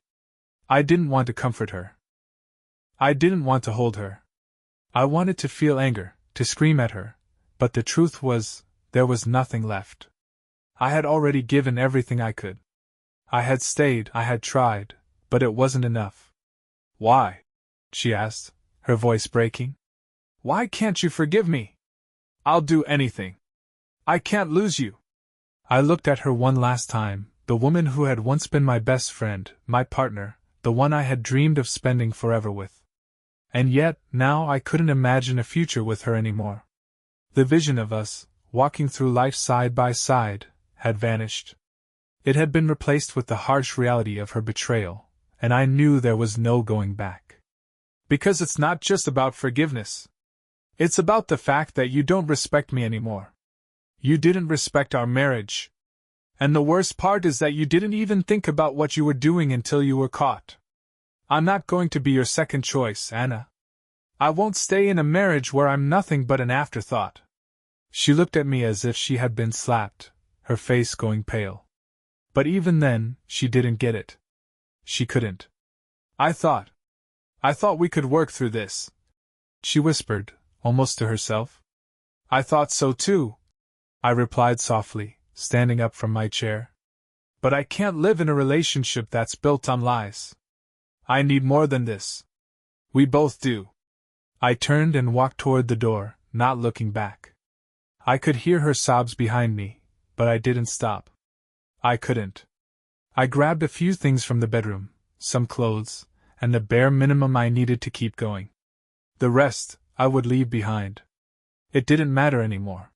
I didn't want to comfort her. I didn't want to hold her. I wanted to feel anger, to scream at her. But the truth was, there was nothing left. I had already given everything I could. I had stayed, I had tried, but it wasn't enough. Why? She asked, her voice breaking. Why can't you forgive me? I'll do anything. I can't lose you. I looked at her one last time, the woman who had once been my best friend, my partner, the one I had dreamed of spending forever with. And yet, now I couldn't imagine a future with her anymore. The vision of us, walking through life side by side, had vanished. It had been replaced with the harsh reality of her betrayal, and I knew there was no going back. Because it's not just about forgiveness. It's about the fact that you don't respect me anymore. You didn't respect our marriage. And the worst part is that you didn't even think about what you were doing until you were caught. I'm not going to be your second choice, Anna. I won't stay in a marriage where I'm nothing but an afterthought. She looked at me as if she had been slapped, her face going pale. But even then, she didn't get it. She couldn't. I thought we could work through this. She whispered, almost to herself. I thought so too, I replied softly, standing up from my chair. But I can't live in a relationship that's built on lies. I need more than this. We both do. I turned and walked toward the door, not looking back. I could hear her sobs behind me, but I didn't stop. I couldn't. I grabbed a few things from the bedroom, some clothes, and the bare minimum I needed to keep going. The rest, I would leave behind. It didn't matter anymore.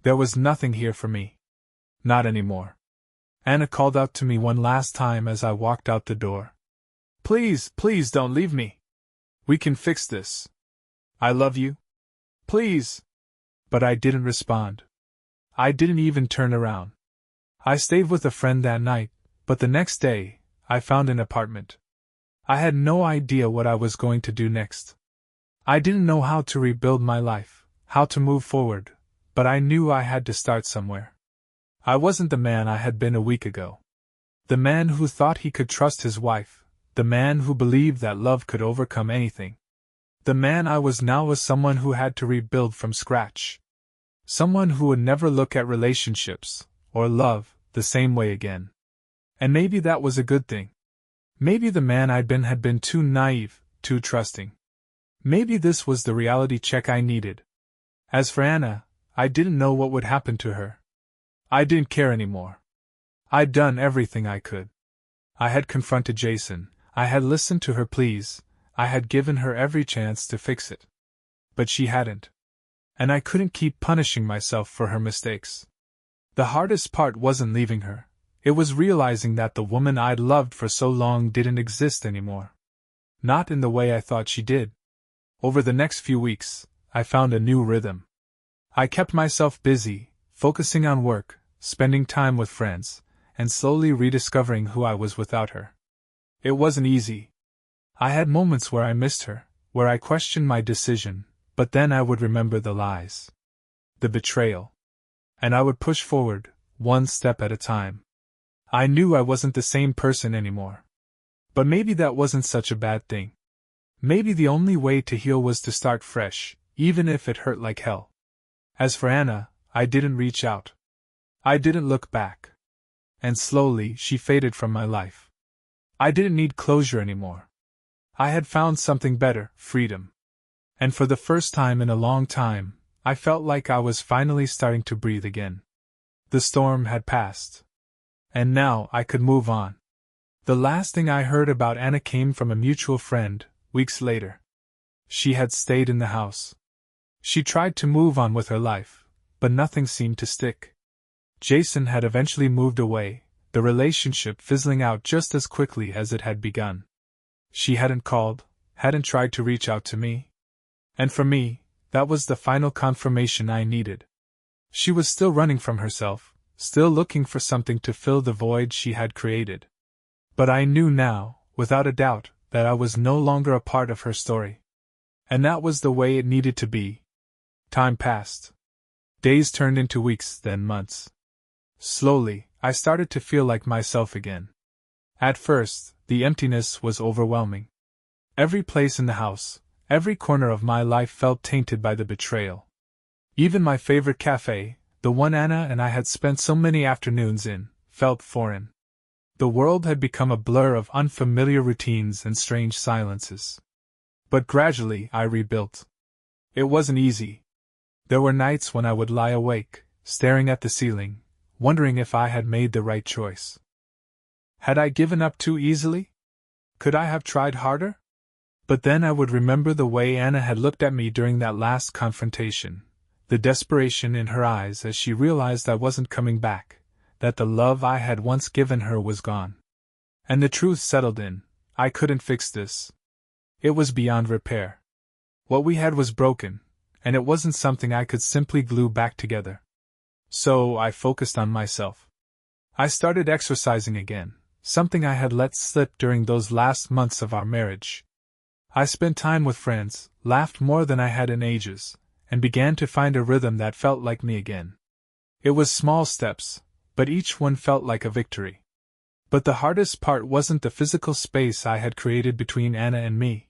There was nothing here for me. Not anymore. Anna called out to me one last time as I walked out the door. Please, please don't leave me. We can fix this. I love you. Please. But I didn't respond. I didn't even turn around. I stayed with a friend that night, but the next day, I found an apartment. I had no idea what I was going to do next. I didn't know how to rebuild my life, how to move forward, but I knew I had to start somewhere. I wasn't the man I had been a week ago. The man who thought he could trust his wife, the man who believed that love could overcome anything. The man I was now was someone who had to rebuild from scratch. Someone who would never look at relationships, or love, the same way again. And maybe that was a good thing. Maybe the man I'd been had been too naive, too trusting. Maybe this was the reality check I needed. As for Anna, I didn't know what would happen to her. I didn't care anymore. I'd done everything I could. I had confronted Jason, I had listened to her pleas, I had given her every chance to fix it. But she hadn't. And I couldn't keep punishing myself for her mistakes. The hardest part wasn't leaving her, it was realizing that the woman I'd loved for so long didn't exist anymore. Not in the way I thought she did. Over the next few weeks, I found a new rhythm. I kept myself busy, focusing on work, spending time with friends, and slowly rediscovering who I was without her. It wasn't easy. I had moments where I missed her, where I questioned my decision, but then I would remember the lies. The betrayal. And I would push forward, one step at a time. I knew I wasn't the same person anymore. But maybe that wasn't such a bad thing. Maybe the only way to heal was to start fresh, even if it hurt like hell. As for Anna, I didn't reach out. I didn't look back. And slowly she faded from my life. I didn't need closure anymore. I had found something better, freedom. And for the first time in a long time, I felt like I was finally starting to breathe again. The storm had passed. And now I could move on. The last thing I heard about Anna came from a mutual friend, weeks later. She had stayed in the house. She tried to move on with her life, but nothing seemed to stick. Jason had eventually moved away, the relationship fizzling out just as quickly as it had begun. She hadn't called, hadn't tried to reach out to me. And for me, that was the final confirmation I needed. She was still running from herself, still looking for something to fill the void she had created. But I knew now, without a doubt, that I was no longer a part of her story. And that was the way it needed to be. Time passed. Days turned into weeks, then months. Slowly, I started to feel like myself again. At first, the emptiness was overwhelming. Every place in the house, every corner of my life felt tainted by the betrayal. Even my favorite cafe, the one Anna and I had spent so many afternoons in, felt foreign. The world had become a blur of unfamiliar routines and strange silences. But gradually I rebuilt. It wasn't easy. There were nights when I would lie awake, staring at the ceiling, wondering if I had made the right choice. Had I given up too easily? Could I have tried harder? But then I would remember the way Anna had looked at me during that last confrontation, the desperation in her eyes as she realized I wasn't coming back, that the love I had once given her was gone. And the truth settled in, I couldn't fix this. It was beyond repair. What we had was broken, and it wasn't something I could simply glue back together. So I focused on myself. I started exercising again, something I had let slip during those last months of our marriage. I spent time with friends, laughed more than I had in ages, and began to find a rhythm that felt like me again. It was small steps, but each one felt like a victory. But the hardest part wasn't the physical space I had created between Anna and me.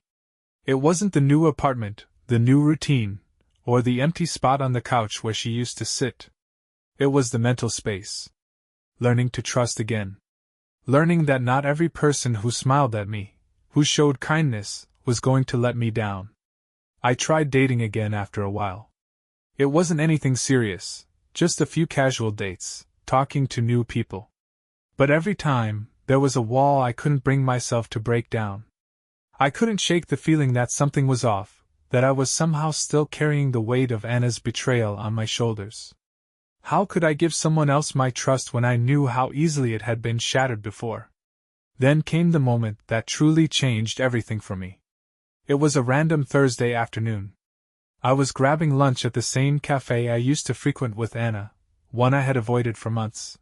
It wasn't the new apartment, the new routine, or the empty spot on the couch where she used to sit. It was the mental space. Learning to trust again, learning that not every person who smiled at me, who showed kindness, was going to let me down. I tried dating again after a while. It wasn't anything serious, just a few casual dates, talking to new people. But every time, there was a wall I couldn't bring myself to break down. I couldn't shake the feeling that something was off, that I was somehow still carrying the weight of Anna's betrayal on my shoulders. How could I give someone else my trust when I knew how easily it had been shattered before? Then came the moment that truly changed everything for me. It was a random Thursday afternoon. I was grabbing lunch at the same cafe I used to frequent with Anna, one I had avoided for months.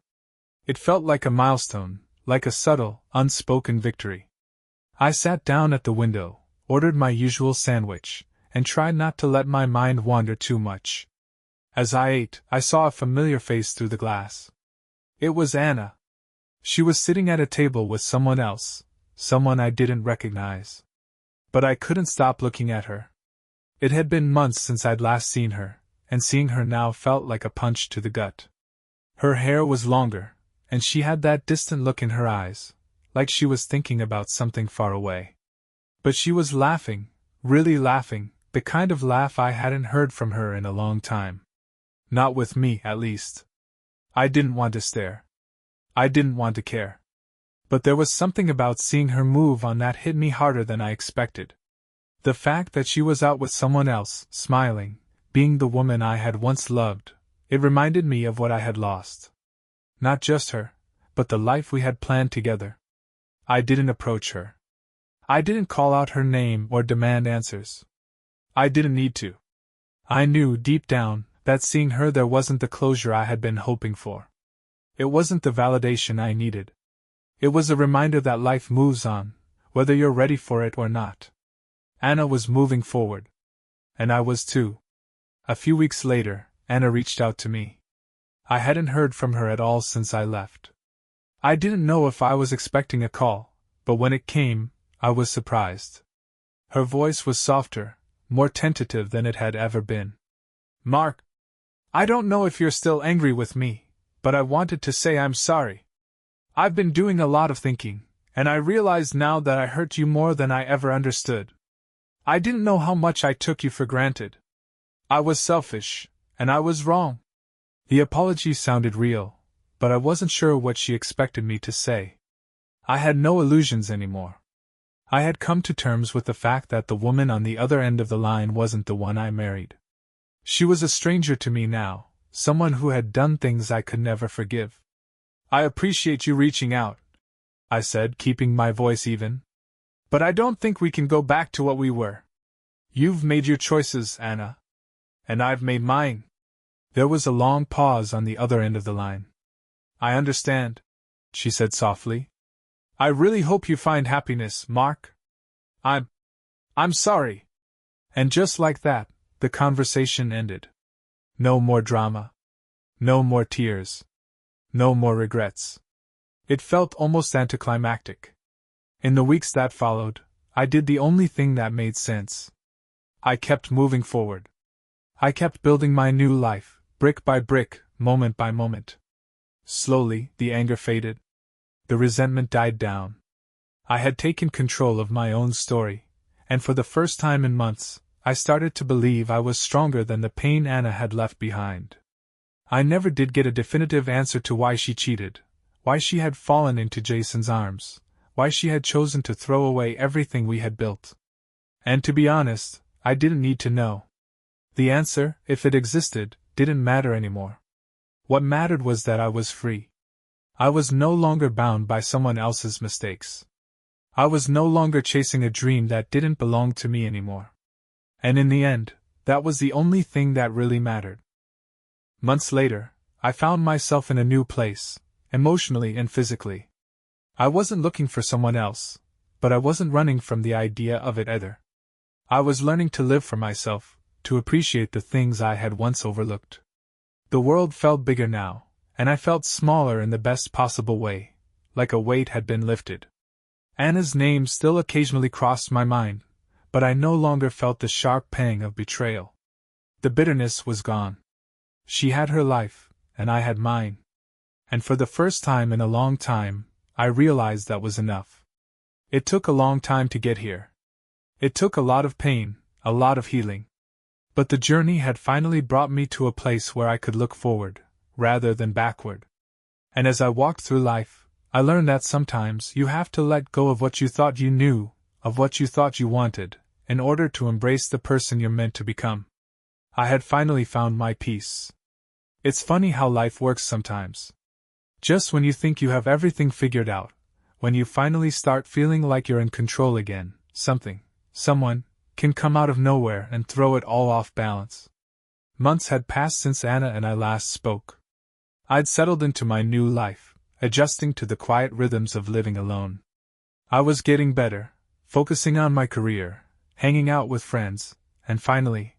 It felt like a milestone, like a subtle, unspoken victory. I sat down at the window, ordered my usual sandwich, and tried not to let my mind wander too much. As I ate, I saw a familiar face through the glass. It was Anna. She was sitting at a table with someone else, someone I didn't recognize. But I couldn't stop looking at her. It had been months since I'd last seen her, and seeing her now felt like a punch to the gut. Her hair was longer, and she had that distant look in her eyes, like she was thinking about something far away. But she was laughing, really laughing, the kind of laugh I hadn't heard from her in a long time. Not with me, at least. I didn't want to stare. I didn't want to care. But there was something about seeing her move on that hit me harder than I expected. The fact that she was out with someone else, smiling, being the woman I had once loved, it reminded me of what I had lost. Not just her, but the life we had planned together. I didn't approach her. I didn't call out her name or demand answers. I didn't need to. I knew deep down that seeing her there wasn't the closure I had been hoping for. It wasn't the validation I needed. It was a reminder that life moves on, whether you're ready for it or not. Anna was moving forward. And I was too. A few weeks later, Anna reached out to me. I hadn't heard from her at all since I left. I didn't know if I was expecting a call, but when it came, I was surprised. Her voice was softer, more tentative than it had ever been. "Mark, I don't know if you're still angry with me, but I wanted to say I'm sorry. I've been doing a lot of thinking, and I realize now that I hurt you more than I ever understood. I didn't know how much I took you for granted. I was selfish, and I was wrong." The apology sounded real, but I wasn't sure what she expected me to say. I had no illusions anymore. I had come to terms with the fact that the woman on the other end of the line wasn't the one I married. She was a stranger to me now, someone who had done things I could never forgive. "I appreciate you reaching out," I said, keeping my voice even. "But I don't think we can go back to what we were. You've made your choices, Anna. And I've made mine." There was a long pause on the other end of the line. "I understand," she said softly. "I really hope you find happiness, Mark. I'm sorry." And just like that, the conversation ended. No more drama. No more tears. No more regrets. It felt almost anticlimactic. In the weeks that followed, I did the only thing that made sense. I kept moving forward. I kept building my new life, brick by brick, moment by moment. Slowly, the anger faded. The resentment died down. I had taken control of my own story, and for the first time in months, I started to believe I was stronger than the pain Anna had left behind. I never did get a definitive answer to why she cheated, why she had fallen into Jason's arms, why she had chosen to throw away everything we had built. And to be honest, I didn't need to know. The answer, if it existed, didn't matter anymore. What mattered was that I was free. I was no longer bound by someone else's mistakes. I was no longer chasing a dream that didn't belong to me anymore. And in the end, that was the only thing that really mattered. Months later, I found myself in a new place, emotionally and physically. I wasn't looking for someone else, but I wasn't running from the idea of it either. I was learning to live for myself, to appreciate the things I had once overlooked. The world felt bigger now, and I felt smaller in the best possible way, like a weight had been lifted. Anna's name still occasionally crossed my mind, but I no longer felt the sharp pang of betrayal. The bitterness was gone. She had her life, and I had mine. And for the first time in a long time, I realized that was enough. It took a long time to get here. It took a lot of pain, a lot of healing. But the journey had finally brought me to a place where I could look forward, rather than backward. And as I walked through life, I learned that sometimes you have to let go of what you thought you knew, of what you thought you wanted, in order to embrace the person you're meant to become. I had finally found my peace. It's funny how life works sometimes. Just when you think you have everything figured out, when you finally start feeling like you're in control again, someone, can come out of nowhere and throw it all off balance. Months had passed since Anna and I last spoke. I'd settled into my new life, adjusting to the quiet rhythms of living alone. I was getting better, focusing on my career, hanging out with friends, and finally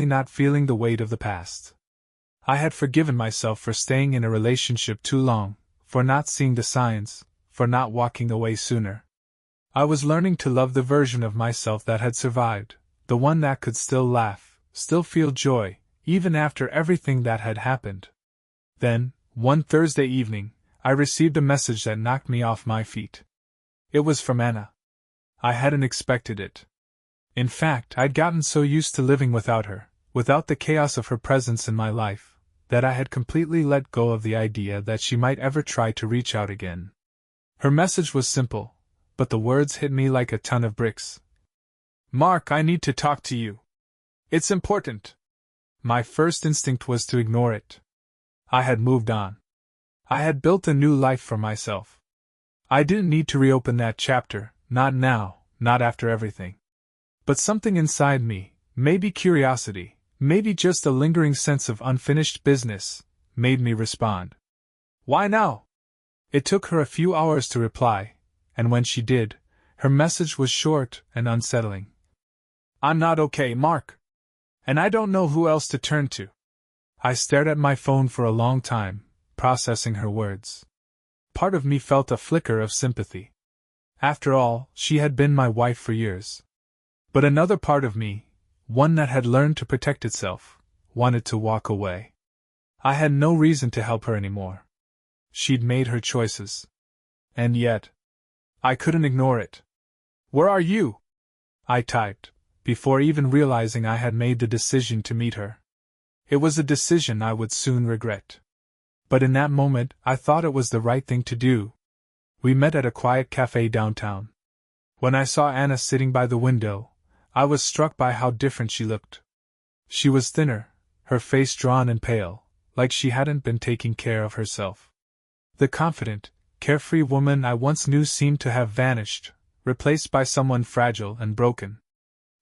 not feeling the weight of the past. I had forgiven myself for staying in a relationship too long, for not seeing the signs, for not walking away sooner. I was learning to love the version of myself that had survived, the one that could still laugh, still feel joy, even after everything that had happened. Then, one Thursday evening, I received a message that knocked me off my feet. It was from Anna. I hadn't expected it. In fact, I'd gotten so used to living without her, without the chaos of her presence in my life, that I had completely let go of the idea that she might ever try to reach out again. Her message was simple, but the words hit me like a ton of bricks. "Mark, I need to talk to you. It's important." My first instinct was to ignore it. I had moved on. I had built a new life for myself. I didn't need to reopen that chapter, not now, not after everything. But something inside me, maybe curiosity, maybe just a lingering sense of unfinished business, made me respond. "Why now?" It took her a few hours to reply, and when she did, her message was short and unsettling. "I'm not okay, Mark. And I don't know who else to turn to." I stared at my phone for a long time, processing her words. Part of me felt a flicker of sympathy. After all, she had been my wife for years. But another part of me, one that had learned to protect itself, wanted to walk away. I had no reason to help her anymore. She'd made her choices. And yet, I couldn't ignore it. "Where are you?" I typed, before even realizing I had made the decision to meet her. It was a decision I would soon regret. But in that moment, I thought it was the right thing to do. We met at a quiet cafe downtown. When I saw Anna sitting by the window, I was struck by how different she looked. She was thinner, her face drawn and pale, like she hadn't been taking care of herself. The confident, carefree woman I once knew seemed to have vanished, replaced by someone fragile and broken.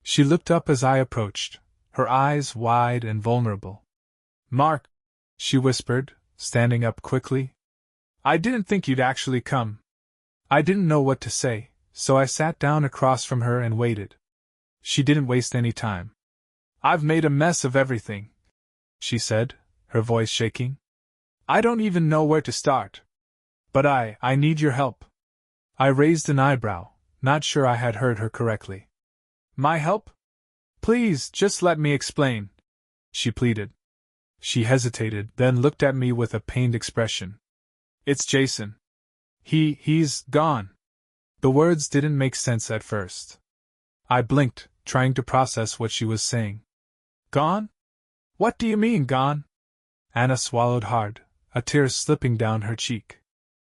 She looked up as I approached, her eyes wide and vulnerable. "Mark," she whispered, standing up quickly. "I didn't think you'd actually come." I didn't know what to say, so I sat down across from her and waited. She didn't waste any time. "I've made a mess of everything," she said, her voice shaking. "I don't even know where to start. But I need your help." I raised an eyebrow, not sure I had heard her correctly. "My help? Please, just let me explain," she pleaded. She hesitated, then looked at me with a pained expression. "It's Jason. He's gone." The words didn't make sense at first. I blinked, trying to process what she was saying. "Gone? What do you mean, gone?" Anna swallowed hard, a tear slipping down her cheek.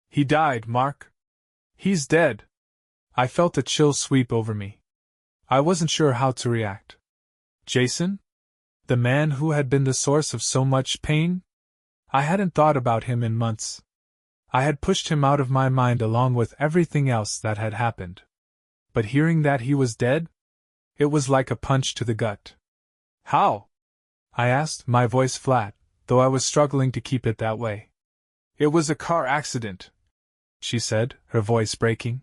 "He died, Mark. He's dead." I felt a chill sweep over me. I wasn't sure how to react. Jason? The man who had been the source of so much pain? I hadn't thought about him in months. I had pushed him out of my mind along with everything else that had happened. But hearing that he was dead? It was like a punch to the gut. "How?" I asked, my voice flat, though I was struggling to keep it that way. "It was a car accident," she said, her voice breaking.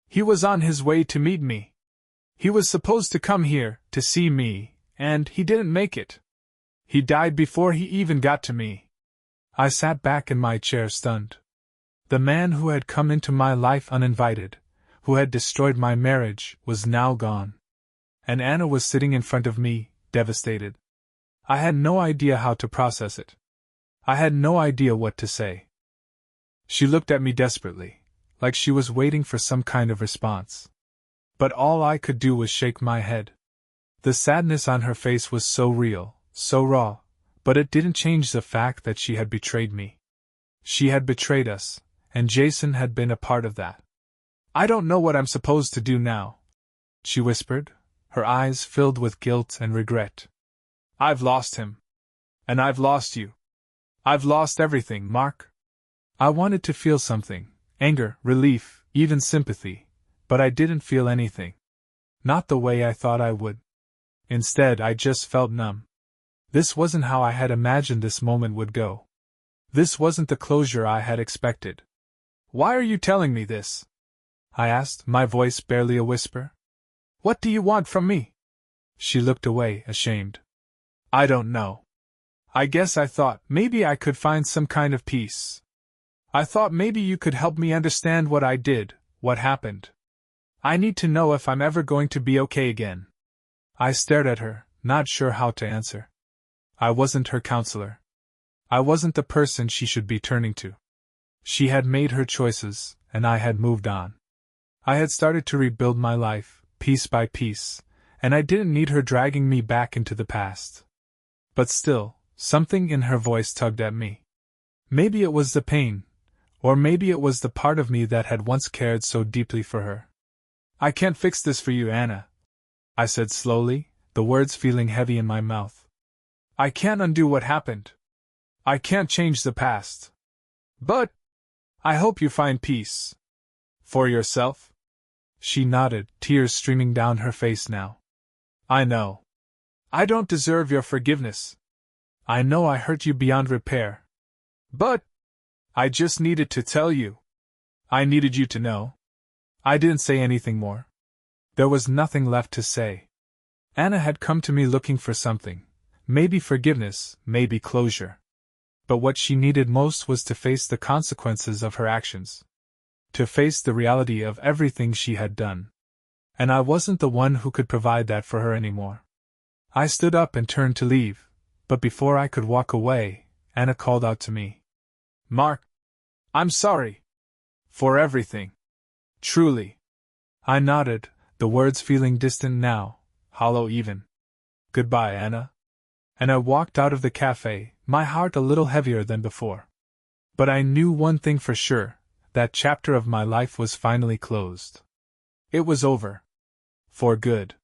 "He was on his way to meet me. He was supposed to come here, to see me, and he didn't make it. He died before he even got to me." I sat back in my chair stunned. The man who had come into my life uninvited, who had destroyed my marriage, was now gone. And Anna was sitting in front of me, devastated. I had no idea how to process it. I had no idea what to say. She looked at me desperately, like she was waiting for some kind of response. But all I could do was shake my head. The sadness on her face was so real, so raw, but it didn't change the fact that she had betrayed me. She had betrayed us, and Jason had been a part of that. "I don't know what I'm supposed to do now," she whispered, her eyes filled with guilt and regret. "I've lost him. And I've lost you. I've lost everything, Mark." I wanted to feel something, anger, relief, even sympathy, but I didn't feel anything. Not the way I thought I would. Instead, I just felt numb. This wasn't how I had imagined this moment would go. This wasn't the closure I had expected. "Why are you telling me this?" I asked, my voice barely a whisper. "What do you want from me?" She looked away, ashamed. "I don't know. I guess I thought maybe I could find some kind of peace. I thought maybe you could help me understand what I did, what happened. I need to know if I'm ever going to be okay again." I stared at her, not sure how to answer. I wasn't her counselor. I wasn't the person she should be turning to. She had made her choices, and I had moved on. I had started to rebuild my life, piece by piece, and I didn't need her dragging me back into the past. But still, something in her voice tugged at me. Maybe it was the pain, or maybe it was the part of me that had once cared so deeply for her. "I can't fix this for you, Anna," I said slowly, the words feeling heavy in my mouth. "I can't undo what happened. I can't change the past. But I hope you find peace. For yourself." She nodded, tears streaming down her face now. "I know. I don't deserve your forgiveness. I know I hurt you beyond repair. But I just needed to tell you. I needed you to know." I didn't say anything more. There was nothing left to say. Anna had come to me looking for something, maybe forgiveness, maybe closure. But what she needed most was to face the consequences of her actions. To face the reality of everything she had done. And I wasn't the one who could provide that for her anymore. I stood up and turned to leave, but before I could walk away, Anna called out to me. "Mark, I'm sorry. For everything. Truly." I nodded, the words feeling distant now, hollow even. "Goodbye, Anna." And I walked out of the cafe, my heart a little heavier than before. But I knew one thing for sure, that chapter of my life was finally closed. It was over. For good.